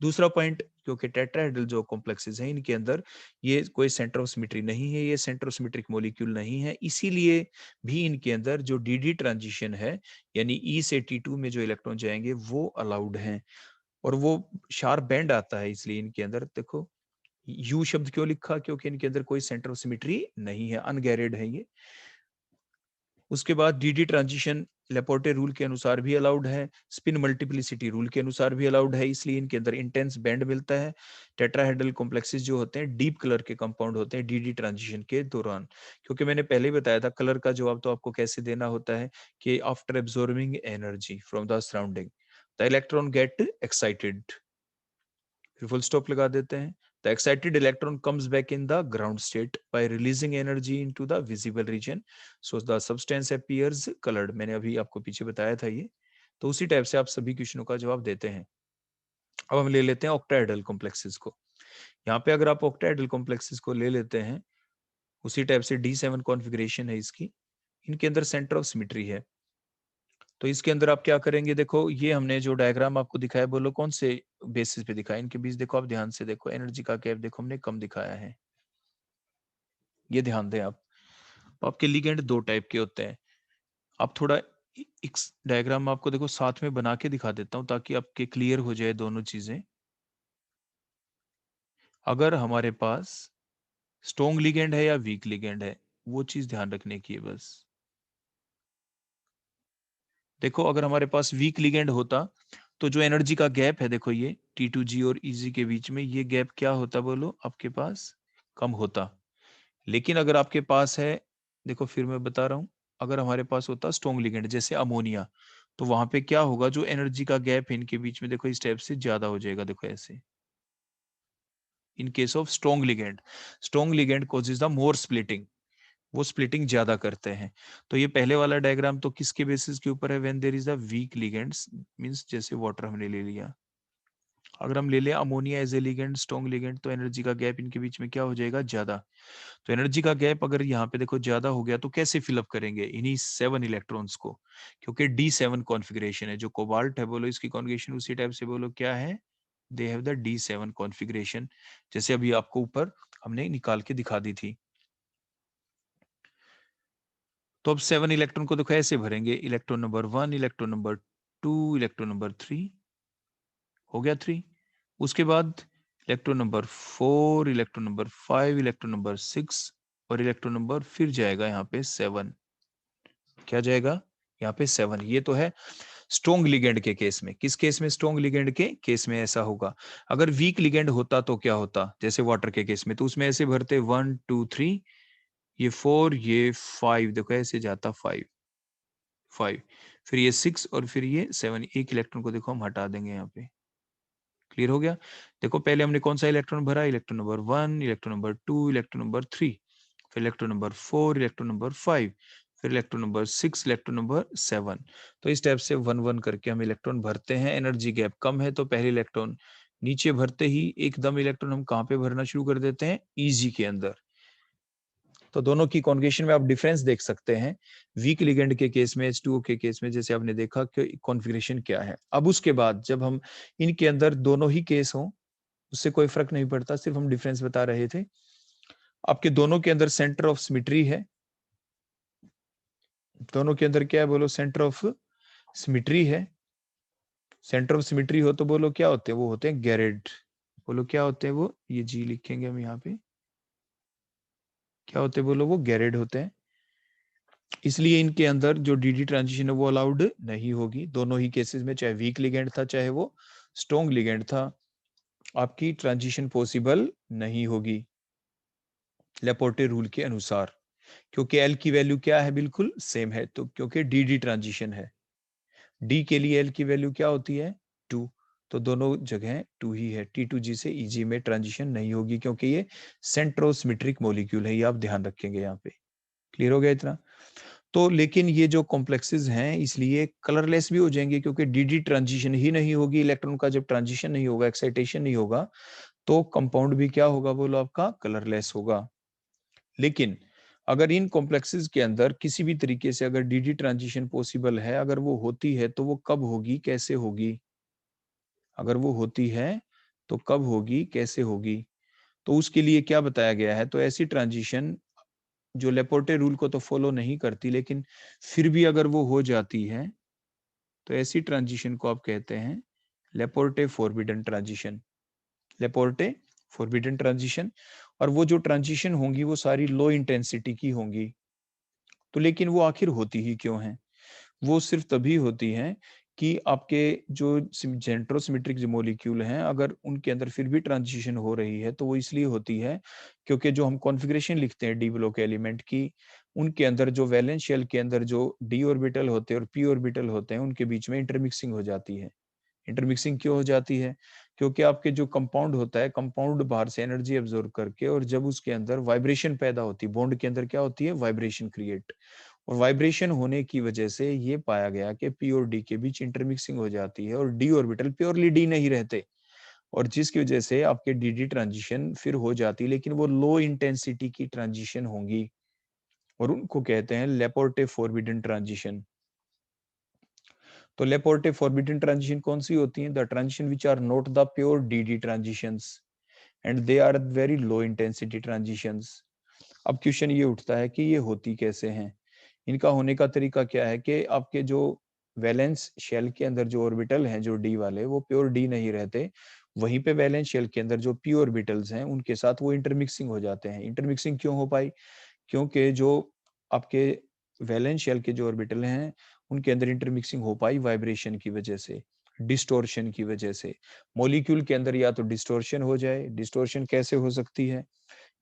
S1: दूसरा पॉइंट, क्योंकि टेट्राहेड्रल जो कॉम्प्लेक्सेस हैं इनके अंदर ये कोई सेंटर ऑफ सिमेट्री नहीं है, ये सेंटर ऑफ सिमेट्रिक मॉलिक्यूल नहीं है, इसीलिए भी इनके अंदर जो डी डी ट्रांजिशन है, यानी ई से T2 में जो इलेक्ट्रॉन जाएंगे वो अलाउड हैं। और वो शार्प बैंड आता है, इसलिए इनके अंदर देखो यू शब्द क्यों लिखा, क्योंकि इनके अंदर कोई सेंटर ऑफ सिमेट्री नहीं है, अनगैरेड है ये। उसके बाद डीडी ट्रांजिशन लेपोर्टे रूल के अनुसार भी अलाउड है, स्पिन मल्टीप्लिसिटी रूल के अनुसार भी अलाउड है, इसलिए इनके अंदर इंटेंस बैंड मिलता है। टेट्राहेड्रल कॉम्प्लेक्सेस जो होते हैं डीप कलर के कंपाउंड होते हैं डीडी ट्रांजिशन के दौरान, क्योंकि मैंने पहले ही बताया था कलर का जवाब तो आपको कैसे देना होता है कि after absorbing energy from the surrounding the electron get excited, फिर फुल स्टॉप लगा देते हैं। The excited electron comes back in the ground state by releasing energy into the visible region, so the substance appears colored। मैंने अभी आपको पीछे बताया था ये। तो उसी टाइप से आप सभी क्वेश्चनों का जवाब देते हैं। अब हम ले लेते हैं ऑक्टाहेड्रल कॉम्प्लेक्सेस को। यहाँ पे अगर आप ऑक्टाहेड्रल कॉम्प्लेक्सेस को ले लेते हैं, उसी टाइप से D7 कॉन्फ़िगरेशन है इसकी, इनके अंदर सेंटर ऑफ सिमेट्री है। तो इसके अंदर आप क्या करेंगे, देखो ये हमने जो डायग्राम आपको दिखाया, बोलो कौन से बेसिस पे दिखाया, इनके बीच देखो, आप ध्यान से देखो, एनर्जी का गैप देखो हमने कम दिखाया है, ये ध्यान दें आप। आपके लिगेंड 2 टाइप के होते हैं। आप थोड़ा एक डायग्राम आपको देखो साथ में बना के दिखा देता हूं ताकि आपके क्लियर हो जाए दोनों चीजें। अगर हमारे पास स्ट्रॉन्ग लिगेंड है या वीक लिगेंड है, वो चीज ध्यान रखने की है बस। देखो अगर हमारे पास वीक लिगेंड होता तो जो एनर्जी का गैप है, देखो ये T2G और EG के बीच में ये गैप क्या होता बोलो आपके पास, कम होता। लेकिन अगर आपके पास है, देखो फिर मैं बता रहा हूं, अगर हमारे पास होता स्ट्रॉन्ग लिगेंड जैसे अमोनिया, तो वहां पे क्या होगा, जो एनर्जी का गैप है इनके बीच में, देखो इस टाइप से ज्यादा हो जाएगा, देखो ऐसे। इन case of strong ligand causes the more splitting, वो स्प्लिटिंग ज्यादा करते हैं। तो ये पहले वाला डायग्राम तो किसके बेसिस के ऊपर है, when there is a weak ligands, means जैसे वाटर हमने ले लिया, अगर हम ले लें ammonia as a ligand, strong ligand, तो एनर्जी का गैप इनके बीच में क्या हो जाएगा, ज्यादा। तो एनर्जी का गैप अगर यहाँ पे देखो ज्यादा हो गया तो कैसे फिलअप करेंगे इन्हीं 7 इलेक्ट्रॉन्स को, क्योंकि D7 कॉन्फ़िगरेशन है, जो कोबाल्ट है बोलो इसकी कॉन्फ़िगरेशन उसी टाइप से बोलो क्या है, they have the D7 configuration, जैसे अभी आपको ऊपर हमने निकाल के दिखा दी थी। तो अब 7 इलेक्ट्रॉन को देखो ऐसे भरेंगे, electron number 1, electron number 2, electron number 3, हो गया 3। उसके बाद electron number 4, electron number 5, electron number 6 और इलेक्ट्रॉन नंबर फिर जाएगा यहाँ पे 7। क्या जाएगा यहाँ पे 7। ये तो है स्ट्रॉन्ग लिगेंड के केस में। किस केस में, स्ट्रॉन्ग लिगेंड के केस में ऐसा होगा। अगर वीक लिगेंड होता तो क्या होता, जैसे वाटर के केस में, तो उसमें ऐसे भरते 1 2 3, ये 4, ये 5, देखो ऐसे जाता 5 5, फिर ये 6 और फिर ये 7। एक इलेक्ट्रॉन को देखो हम हटा देंगे यहाँ पे। क्लियर हो गया। देखो पहले हमने कौन सा इलेक्ट्रॉन भरा, electron number 1, electron number 2, electron number 3, फिर इलेक्ट्रॉन नंबर 4, इलेक्ट्रॉन नंबर 5, फिर इलेक्ट्रॉन नंबर 6, इलेक्ट्रॉन नंबर 7। तो इस टाइप से 1 1 करके हम इलेक्ट्रॉन भरते हैं। एनर्जी गैप कम है तो पहले इलेक्ट्रॉन नीचे भरते ही एकदम इलेक्ट्रॉन हम कहाँ पे भरना शुरू कर देते हैं, ईजी के अंदर। तो दोनों की कॉन्फ़िगरेशन में आप डिफरेंस देख सकते हैं। वीक लिगेंड के केस में, H2O के केस में, जैसे आपने देखा कि कॉन्फ़िगरेशन क्या है। अब उसके बाद जब हम इनके अंदर दोनों ही केस हों, उससे कोई फर्क नहीं पड़ता, सिर्फ हम डिफरेंस बता रहे थे। आपके दोनों के अंदर सेंटर ऑफ सिमेट्री है, दोनों के अंदर क्या है बोलो, सेंटर ऑफ सिमेट्री है। सेंटर ऑफ सिमेट्री हो तो बोलो क्या होते हैं, वो होते हैं गैरेड। बोलो क्या होते हैं वो, ये जी लिखेंगे हम यहाँ पे, क्या होते हैं बोलो, वो गैरेड होते हैं। इसलिए इनके अंदर जो डी ट्रांजिशन है वो अलाउड नहीं होगी दोनों ही केसेस में, चाहे वीक लिगेंड था चाहे वो स्ट्रॉन्ग लिगेंड था, आपकी ट्रांजिशन पॉसिबल नहीं होगी लेपोर्टे रूल के अनुसार। क्योंकि एल की वैल्यू क्या है, बिल्कुल सेम है, तो क्योंकि डी ट्रांजिशन है, डी के लिए एल की वैल्यू क्या होती है, 2, तो दोनों जगह 2 ही है। T2G से EG में ट्रांजिशन नहीं होगी क्योंकि ये सेंट्रोसिमेट्रिक मॉलिक्यूल है, ये आप ध्यान रखेंगे यहाँ पे। क्लियर हो गया इतना। तो लेकिन ये जो कॉम्प्लेक्सेस हैं इसलिए कलरलेस भी हो जाएंगे, क्योंकि डी ट्रांजिशन ही नहीं होगी, इलेक्ट्रॉन का जब ट्रांजिशन नहीं होगा, एक्साइटेशन नहीं होगा, तो कंपाउंड भी क्या होगा बोलो, आपका कलरलेस होगा। लेकिन अगर इन कॉम्प्लेक्सेस के अंदर किसी भी तरीके से अगर डी ट्रांजिशन पॉसिबल है, अगर वो होती है तो वो कब होगी, कैसे होगी, अगर वो होती है तो कब होगी, कैसे होगी, तो उसके लिए क्या बताया गया है। तो ऐसी ट्रांजिशन जो लेपोर्टे रूल को तो फॉलो नहीं करती, लेकिन फिर भी अगर वो हो जाती है, तो ऐसी ट्रांजिशन को आप कहते हैं Laporte forbidden transition. Laporte forbidden transition. और वो जो ट्रांजिशन होंगी वो सारी लो इंटेंसिटी की होंगी। तो लेकिन वो आखिर होती ही क्यों है, वो सिर्फ तभी होती हैं कि आपके जो जेंट्रोसिमेट्रिक जो मॉलिक्यूल हैं, अगर उनके अंदर फिर भी ट्रांजिशन हो रही है तो वो इसलिए होती है क्योंकि जो हम कॉन्फ़िगरेशन लिखते हैं डी ब्लॉक एलिमेंट की, उनके अंदर जो वैलेंस शेल के अंदर जो डी ऑर्बिटल होते हैं और पी ऑर्बिटल होते हैं, उनके बीच में इंटरमिक्सिंग हो जाती है। इंटरमिक्सिंग क्यों हो जाती है, क्योंकि आपके जो कंपाउंड होता है, कंपाउंड बाहर से एनर्जी एब्जॉर्ब करके, और जब उसके अंदर वाइब्रेशन पैदा होती है, बॉन्ड के अंदर क्या होती है, वाइब्रेशन क्रिएट, और वाइब्रेशन होने की वजह से ये पाया गया कि पी और डी के बीच इंटरमिक्सिंग हो जाती है और डी ऑर्बिटल प्योरली डी नहीं रहते, और जिसकी वजह से आपके डी ट्रांजिशन फिर हो जाती है, लेकिन वो लो इंटेंसिटी की ट्रांजिशन होंगी और उनको कहते हैं लेपोर्टे फॉरबिडन ट्रांजिशन। तो लेपोर्टे फॉरबिडन ट्रांजिशन कौन सी होती है, the transition which are not the pure d transitions and they are very low intensity transitions. अब क्वेश्चन ये उठता है कि ये होती कैसे हैं। इनका होने का तरीका क्या है कि आपके जो वैलेंस शेल के अंदर जो ऑर्बिटल हैं जो डी वाले, वो प्योर डी नहीं रहते, वहीं पे वैलेंस शेल के अंदर जो p ऑर्बिटल्स हैं उनके साथ वो इंटरमिक्सिंग हो जाते हैं। इंटरमिक्सिंग क्यों हो पाई? क्योंकि जो आपके वैलेंस शेल के जो ऑर्बिटल हैं उनके अंदर इंटरमिक्सिंग हो पाई वाइब्रेशन की वजह से, डिस्टोर्शन की वजह से। मॉलिक्यूल के अंदर या तो डिस्टोर्शन हो जाए, डिस्टोर्शन कैसे हो सकती है?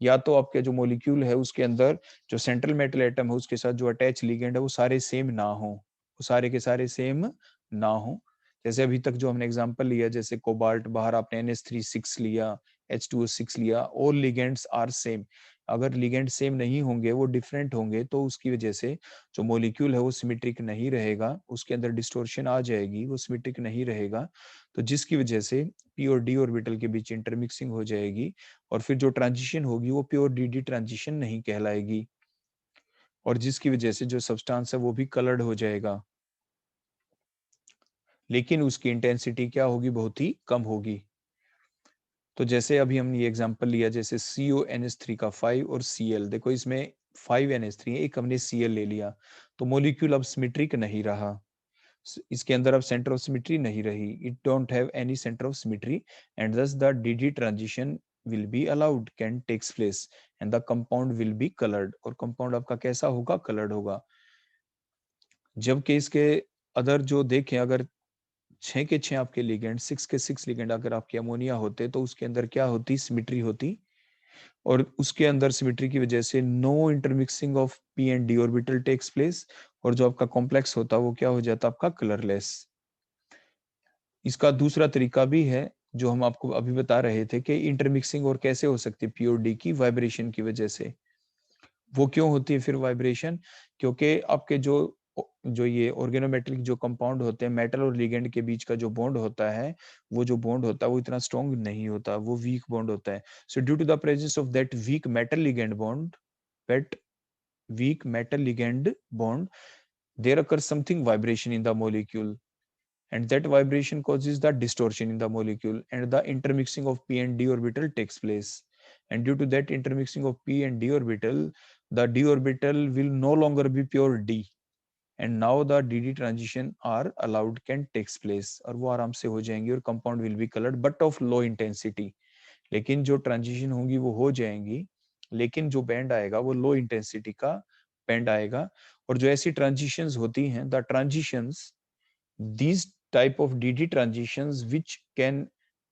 S1: या तो आपके जो मॉलिक्यूल है उसके अंदर जो सेंट्रल मेटल एटम है उसके साथ जो अटैच लिगेंड है वो सारे सेम ना हो, वो सारे के सारे सेम ना हो। जैसे अभी तक जो हमने एग्जांपल लिया, जैसे कोबाल्ट, बाहर आपने NH3 6 लिया, H2O6 लिया, ऑल लिगेंड्स आर सेम। अगर लिगेंड सेम नहीं होंगे, वो डिफरेंट होंगे, तो उसकी वजह से जो मॉलिक्यूल है वो सिमेट्रिक नहीं रहेगा, उसके अंदर डिस्टोर्शन आ जाएगी, वो सिमेट्रिक नहीं रहेगा। तो जिसकी वजह से p और d ऑर्बिटल के बीच इंटरमिक्सिंग हो जाएगी और फिर जो ट्रांजिशन होगी वो प्योर dd ट्रांजिशन नहीं कहलाएगी, और जिसकी वजह से जो सब्सटेंस है वो भी कलर्ड हो जाएगा, लेकिन उसकी इंटेंसिटी क्या होगी? बहुत ही कम होगी। तो जैसे अभी हमने ये एग्जांपल लिया, जैसे CONH3 का 5 और Cl, देखो इसमें 5NH3 है, एक हमने Cl ले लिया, तो मॉलिक्यूल अब सिमेट्रिक नहीं रहा, इसके अंदर अब सेंटर ऑफ सिमेट्री नहीं रही, it don't have any centre of symmetry, and thus the dd transition will be allowed, can takes place, and the compound will be colored, और कंपाउंड आपका कैसा होगा? कलर्ड होगा। जबकि इसके अदर जो देखें, अगर 6 के 6 आपके लिगेंड, 6 के 6 लिगेंड अगर आपके अमोनिया होते तो उसके अंदर क्या होती? सिमेट्री होती, और उसके अंदर सिमेट्री की वजह से no intermixing of p and d orbital takes place, और जो आपका कॉम्प्लेक्स होता वो क्या हो जाता? आपका कलरलेस। इसका दूसरा तरीका भी है जो हम आपको अभी बता रहे थे कि इंटरमिक्सिंग और कैसे हो सकती है? p और d की वाइब्रेशन की वजह से। वो क्यों होती है फिर वाइब्रेशन? क्योंकि आपके जो जो ये ऑर्गेनोमेटेलिक जो कंपाउंड होते हैं, मेटल और लिगेंड के बीच का जो बॉन्ड होता है, वो जो बॉन्ड होता है वो इतना स्ट्रॉन्ग नहीं होता, वो वीक बॉन्ड होता है। So due to the presence of that weak metal ligand bond, that weak metal ligand bond, there occurs something vibration in the molecule, and that vibration causes the distortion in the molecule, and the intermixing of p and d orbital takes place. And due to that intermixing of p and d orbital, the d orbital will no longer be pure d, and now the dd transition are allowed, can takes place, और वो आराम से हो जाएंगी, और compound will be colored but of low intensity। लेकिन जो transition होंगी वो हो जाएंगी, लेकिन जो बैंड आएगा वो लो इंटेंसिटी का बैंड आएगा। और जो ऐसी ट्रांजिशंस होती हैं, the transitions, these type of dd transitions which can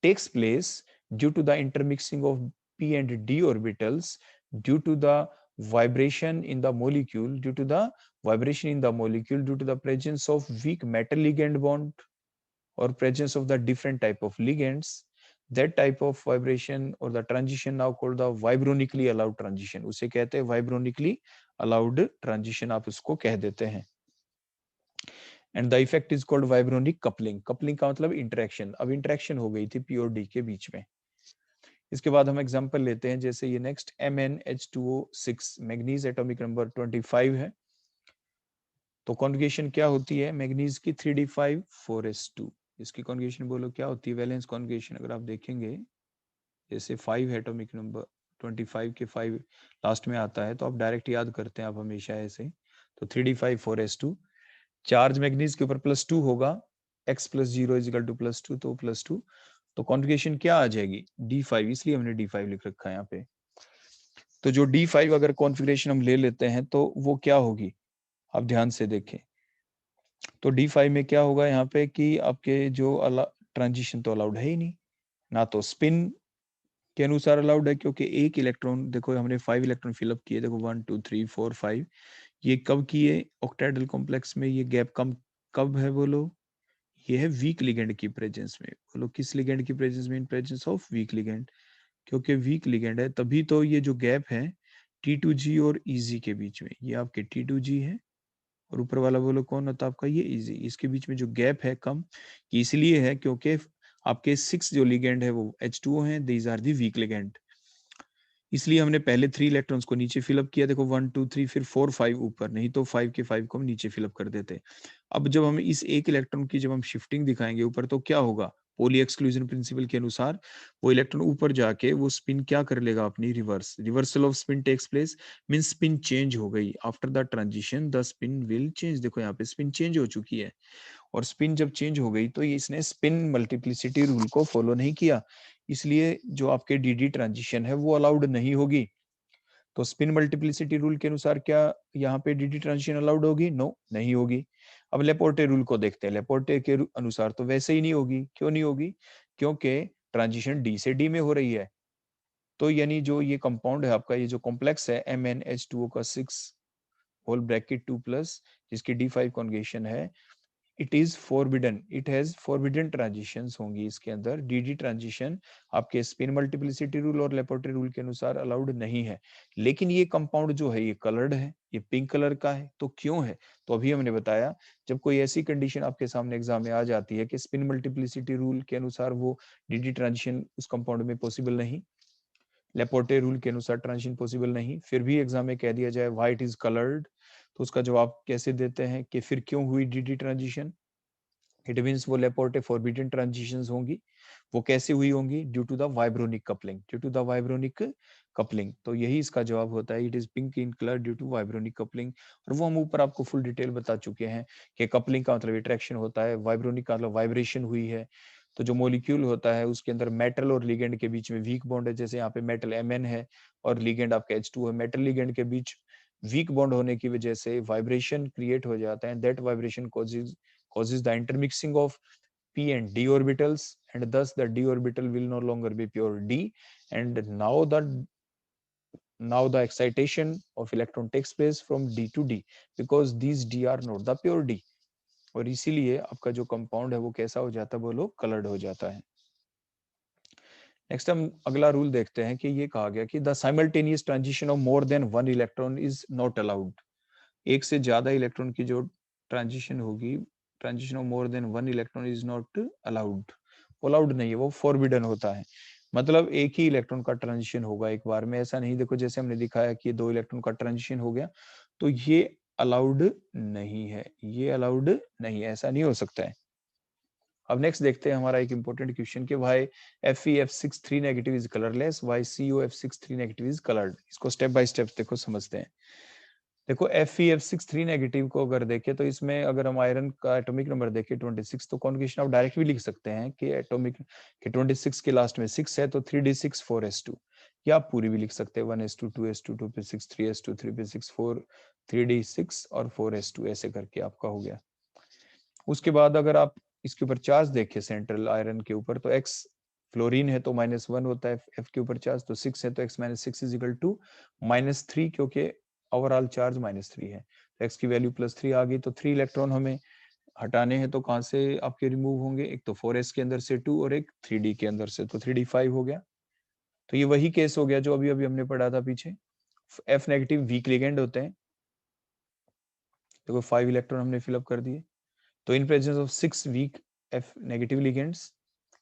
S1: takes place due to the intermixing of p and d orbitals, due to the vibration in the molecule, due to the vibration in the molecule, due to the presence of weak metal ligand bond or presence of the different type of ligands, that type of vibration or the transition now called the vibronically allowed transition, उसे कहते हैं vibronically allowed transition, आप उसको कह देते हैं। And the effect is called vibronic coupling. Coupling का मतलब इंटरेक्शन, अब इंटरेक्शन हो गई थी p और d के बीच में। इसके बाद हम एग्जांपल लेते हैं, जैसे ये next MnH2O6, manganese atomic number 25 है। तो कॉन्जुगेशन क्या होती है मैग्नीज की? 3d5 4s2। इसकी कॉन्जुगेशन बोलो क्या होती है? वैलेंस कॉन्जुगेशन अगर आप देखेंगे, जैसे 5 है एटॉमिक नंबर 25 के 5 लास्ट में आता है, तो आप डायरेक्ट याद करते हैं आप हमेशा ऐसे। तो 3d5 4s2, चार्ज मैग्नीज के ऊपर +2 होगा, x + 0 = +2, तो +2। तो कॉन्जुगेशन क्या आ जाएगी? d5, इसलिए हमने d5 लिख रखा है यहाँ पे। तो जो d5 अगर कॉन्फ़िगरेशन हम ले लेते हैं तो वो क्या होगी? आप ध्यान से देखें। तो d5 में क्या होगा यहाँ पे कि आपके जो ट्रांजिशन तो अलाउड है ही नहीं, ना तो स्पिन के अनुसार अलाउड है, क्योंकि एक इलेक्ट्रॉन, देखो हमने 5 इलेक्ट्रॉन फिलअप किए, देखो 1 2 3 4 5, ये कब किए? ऑक्टेहेड्रल कॉम्प्लेक्स में। ये गैप कम कब है बोलो? ये है वीक लिगेंड की प्रेजेंस में। बोलो किस लिगेंड की प्रेजेंस में? इन प्रेजेंस ऑफ वीक लिगेंड। क्योंकि वीक लिगेंड है तभी तो ये जो गैप है T2G और EG के बीच में, ये आपके T2G है, और ऊपर वाला बोलो कौन होता है आपका? ये EG। इसके बीच में जो गैप है कम, इसलिए है क्योंकि आपके 6 जो लिगेंड है वो H2O हैं, these are the weak ligand. इसलिए हमने पहले 3 इलेक्ट्रॉन्स को नीचे फिलअप किया, देखो 1 2 3, फिर 4 5 ऊपर, नहीं तो 5 के 5 को हम नीचे फिलअप कर देते। अब जब हम इस एक इलेक्ट्रॉन की जब हम शिफ्टिंग दिखाएंगे ऊपर, तो क्या होगा? पोली एक्सक्लूजन प्रिंसिपल के अनुसार वो इलेक्ट्रॉन ऊपर जाके वो स्पिन क्या कर लेगा? अपनी reverse, reversal of spin takes place, mean spin change हो गई। After the transition the spin will change. देखो यहाँ पे स्पिन चेंज हो चुकी है, और स्पिन जब चेंज हो गई तो ये इसने स्पिन मल्टीप्लिसिटी रूल को फॉलो नहीं किया, इसलिए जो आपके डी ट्रांजिशन है वो अलाउड नहीं होगी। तो स्पिन मल्टीप्लिसिटी रूल के अनुसार क्या यहाँ पे डी ट्रांजिशन अलाउड होगी? नो, नहीं होगी। अब लेपोर्टे रूल को देखते हैं। लेपोर्टे के अनुसार तो वैसे ही नहीं होगी। क्यों नहीं होगी? क्योंकि ट्रांजिशन डी से डी में हो रही है। तो यानी जो ये कंपाउंड है आपका, ये जो कॉम्प्लेक्स है MnH2O का 6 होल ब्रैकेट 2 प्लस, जिसकी D5 कॉन्जुगेशन है, it is forbidden, it has forbidden transitions होंगी इसके अंदर। डी ट्रांजिशन आपके स्पिन मल्टीप्लिसिटी रूल और लेपोर्टे रूल के अनुसार अलाउड नहीं है। लेकिन ये कंपाउंड जो है ये कलर्ड है, ये पिंक कलर का है। तो क्यों है? तो अभी हमने बताया, जब कोई ऐसी कंडीशन आपके सामने एग्जाम में आ जाती है कि स्पिन मल्टीप्लिसिटी रूल के अनुसार वो डी ट्रांजिशन उस कंपाउंड में पॉसिबल नहीं, लेपोर्टे रूल के अनुसार ट्रांजिशन पॉसिबल नहीं, फिर भी एग्जाम में कह दिया जाए व्हाई इट इज कलर्ड, तो उसका जवाब कैसे देते हैं कि फिर क्यों हुई डी ट्रांजिशन? इट मीन्स वो लेपोर्टे फॉरबिडन ट्रांजिशंस होंगी। वो कैसे हुई होंगी? Due to the vibronic coupling, due to the vibronic coupling. तो यही इसका जवाब होता है, it is pink in colour due to vibronic coupling. और वो हम ऊपर आपको फुल डिटेल बता चुके हैं कि कपलिंग का मतलब अट्रैक्शन होता है, वाइब्रोनिक का मतलब वाइब्रेशन हुई है। तो जो मॉलिक्यूल होता है उसके अंदर मेटल और लिगेंड के बीच में वीक बॉन्ड है, जैसे यहाँ पे मेटल Mn है और लिगेंड आपका H2 है। मेटल लिगेंड के बीच वीक बॉन्ड होने की वजह से वाइब्रेशन क्रिएट हो जाता है, that vibration causes the intermixing of p and d orbitals, and thus the d orbital will no longer be pure d, and now the excitation of electron takes place from d to d, because these d are not the pure d, और इसीलिए आपका जो compound है वो कैसा हो जाता है? बोलो, कलर्ड हो जाता है। नेक्स्ट हम अगला रूल देखते हैं कि ये कहा गया कि the simultaneous transition of more than one electron is not allowed. एक से ज्यादा इलेक्ट्रॉन की जो ट्रांजिशन होगी, transition of more than one electron is not allowed, allowed नहीं है, वो फॉरबिडन होता है। मतलब एक ही इलेक्ट्रॉन का ट्रांजिशन होगा एक बार में, ऐसा नहीं। देखो जैसे हमने दिखाया कि दो इलेक्ट्रॉन का ट्रांजिशन हो गया, तो ये अलाउड नहीं है, ये अलाउड नहीं है, ऐसा नहीं हो सकता है। अब नेक्स्ट देखते हैं हमारा एक इंपॉर्टेंट क्वेश्चन कि why FeF63 negative is colourless, why CuF63 negative is coloured. इसको स्टेप बाय स्टेप देखो, समझते हैं। देखो FeF63 नेगेटिव को अगर देखें तो इसमें अगर हम आयरन का एटॉमिक नंबर देखें 26, तो कॉन्जुगेशन आप डायरेक्ट भी लिख सकते हैं कि एटॉमिक के 26 के लास्ट में 6 है तो 3d6 4s2, या आप पूरी भी लिख सकते हैं 1s2 2s2 2 पे 6 3s2 3 पे 6 4 3d6 और 4s2, ऐसे करके आपका हो गया। उसके बाद अगर आप इसके ऊपर चार्ज देखें सेंट्रल आयरन के ऊपर, तो x फ्लोरीन है तो -1 होता है F के ऊपर चार्ज, तो 6 है तो x -6 इज इक्वल टू -3, क्योंकि ओवरऑल चार्ज -3 है, तो x की वैल्यू +3 आ गई। तो 3 इलेक्ट्रॉन हमें हटाने हैं, तो कहाँ से आपके रिमूव होंगे? एक तो 4s के अंदर से 2 और एक 3d के अंदर से, तो 3d5 हो गया। तो ये वही केस हो गया जो अभी अभी हमने पढ़ा था पीछे। F नेगेटिव वीक लिगेंड होते हैं, देखो 5 इलेक्ट्रॉन हमने फिलअप कर दिए। तो in presence of 6 weak F negative ligands,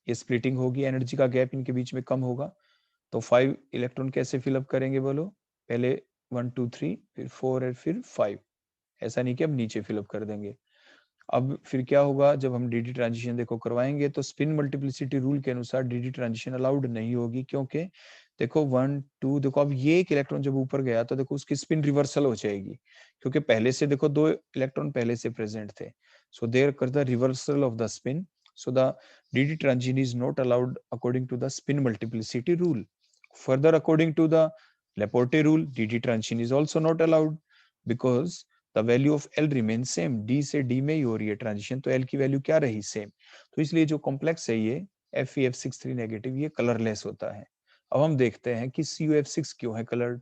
S1: ये स्प्लिटिंग होगी, एनर्जी का गैप इनके बीच में कम होगा। तो 5 इलेक्ट्रॉन कैसे फिलअप करेंगे बोलो? पहले 1 2 3 फिर 4 और फिर 5, ऐसा नहीं कि अब नीचे फिलअप कर देंगे। अब फिर क्या होगा? जब हम डी ट्रांजिशन देखो करवाएंगे तो स्पिन मल्टीप्लिसिटी रूल के अनुसार डी ट्रांजिशन अलाउड नहीं होगी, क्योंकि देखो 1 2, देखो अब ये एक इलेक्ट्रॉन जब ऊपर गया तो देखो उसकी स्पिन रिवर्सल हो जाएगी, क्योंकि पहले से देखो दो इलेक्ट्रॉन पहले से प्रेजेंट थे, सो देयर कर the reversal of the spin, so the dd transition is not allowed according to the spin multiplicity rule. Further, according to the Laporte rule, dd transition is also not allowed because the value of L remains same, D से D में ही हो रही है transition, तो L की value क्या रही? Same. तो इसलिए जो कॉम्प्लेक्स है ये FeF63 नेगेटिव, ये कलरलेस होता है। अब हम देखते हैं कि CuF6 क्यों है कलर्ड।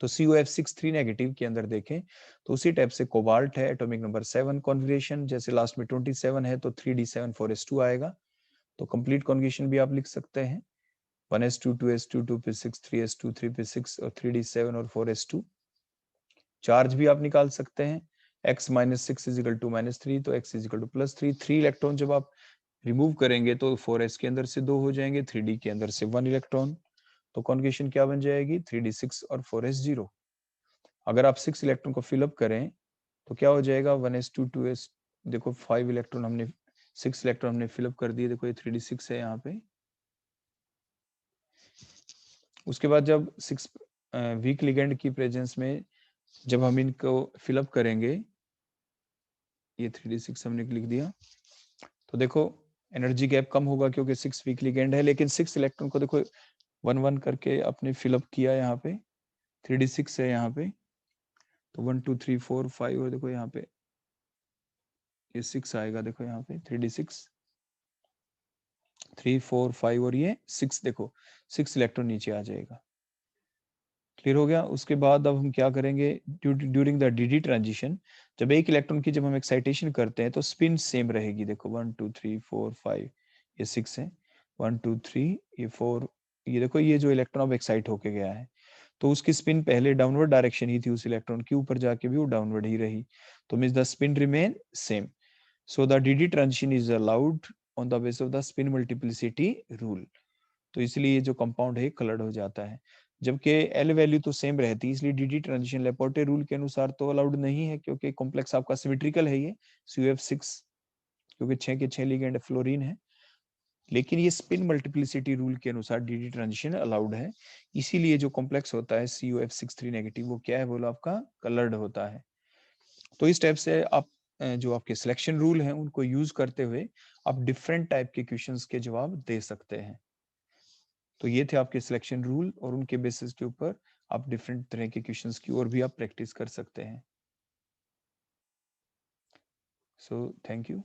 S1: तो CuF63 नेगेटिव के अंदर देखें तो उसी टाइप से कोबाल्ट है, एटॉमिक नंबर 7 कॉन्फ़िगरेशन, जैसे लास्ट में 27 है तो 3d7 4s2 आएगा। तो कंप्लीट कॉन्फ़िगरेशन भी आप लिख सकते हैं 1s2 2s2 2 पे 6 3s2 3 पे 6 और 3d7 और 4s2। चार्ज भी आप निकाल सकते हैं, x -6 इज इक्वल टू -3, तो x is equal to +3। 3 electron जब आप रिमूव करेंगे तो 4s के अंदर से 2 हो जाएंगे, 3d के अंदर से 1 इलेक्ट्रॉन, तो कॉन्फ़िगरेशन क्या बन जाएगी? 3d6 और 4s 0। अगर आप 6 इलेक्ट्रॉन को फिलअप करें तो क्या हो जाएगा? 1s2 2s, देखो 5 इलेक्ट्रॉन हमने 6 इलेक्ट्रॉन हमने फिलअप कर दिए, देखो ये 3d6 है यहाँ पे। उसके बाद जब 6 वीक लिगेंड की प्रेजेंस में जब हम इनको फिलअप करेंगे ये 3d6 हमने लिख दिया। तो देखो एनर्जी गैप कम होगा क्योंकि 6 वीक लिगेंड है, लेकिन 6 इलेक्ट्रॉन को देखो 1 1 करके आपने फिलअप किया यहाँ पे, 3d6 है यहाँ पे, तो 1 2 3 4 5 और देखो यहाँ पे ये 6 आएगा, देखो यहाँ पे 3d6 3 4 5 और ये 6, देखो 6 इलेक्ट्रॉन नीचे आ जाएगा। क्लियर हो गया। उसके बाद अब हम क्या करेंगे, ड्यूरिंग द डीडी ट्रांजिशन, जब एक इलेक्ट्रॉन की जब हम एक्साइटेशन करते हैं तो स्पिन सेम रहेगी। देखो 1 2 3 4 5 ये 6 है, 1 2 3 ये 4, ये देखो ये जो इलेक्ट्रॉन अब एक्साइट होके गया है तो उसकी स्पिन पहले डाउनवर्ड डायरेक्शन ही थी उस इलेक्ट्रॉन की, ऊपर जाके भी वो डाउनवर्ड ही रही, तो means the spin remain same. So the DD transition is allowed on the base of the spin multiplicity rule. तो इसलिए ये जो कंपाउंड है कलर्ड हो जाता है, जबकि एल वैल्यू तो सेम रहती है, इसलिए डीडी ट्रांजिशन लेपोर्टे रूल के अनुसार तो अलाउड नहीं है, क्योंकि कॉम्प्लेक्स आपका सिमेट्रिकल है ये CuF6, क्योंकि 6 के 6 लिगेंड फ्लोरीन है। लेकिन ये स्पिन मल्टीप्लिसिटी रूल के अनुसार डीडी ट्रांजिशन अलाउड है, इसीलिए जो कॉम्प्लेक्स होता है CuF63 नेगेटिव वो क्या है बोलो आपका कलर्ड होता है। तो इस टाइप से आप जो आपके सिलेक्शन रूल हैं उनको यूज करते हुए आप डिफरेंट टाइप के क्वेश्चंस के जवाब दे सकते हैं। तो ये थे आपके सिलेक्शन रूल, और उनके बेसिस के ऊपर आप डिफरेंट तरह के क्वेश्चंस की और भी आप प्रैक्टिस कर सकते हैं। So thank you.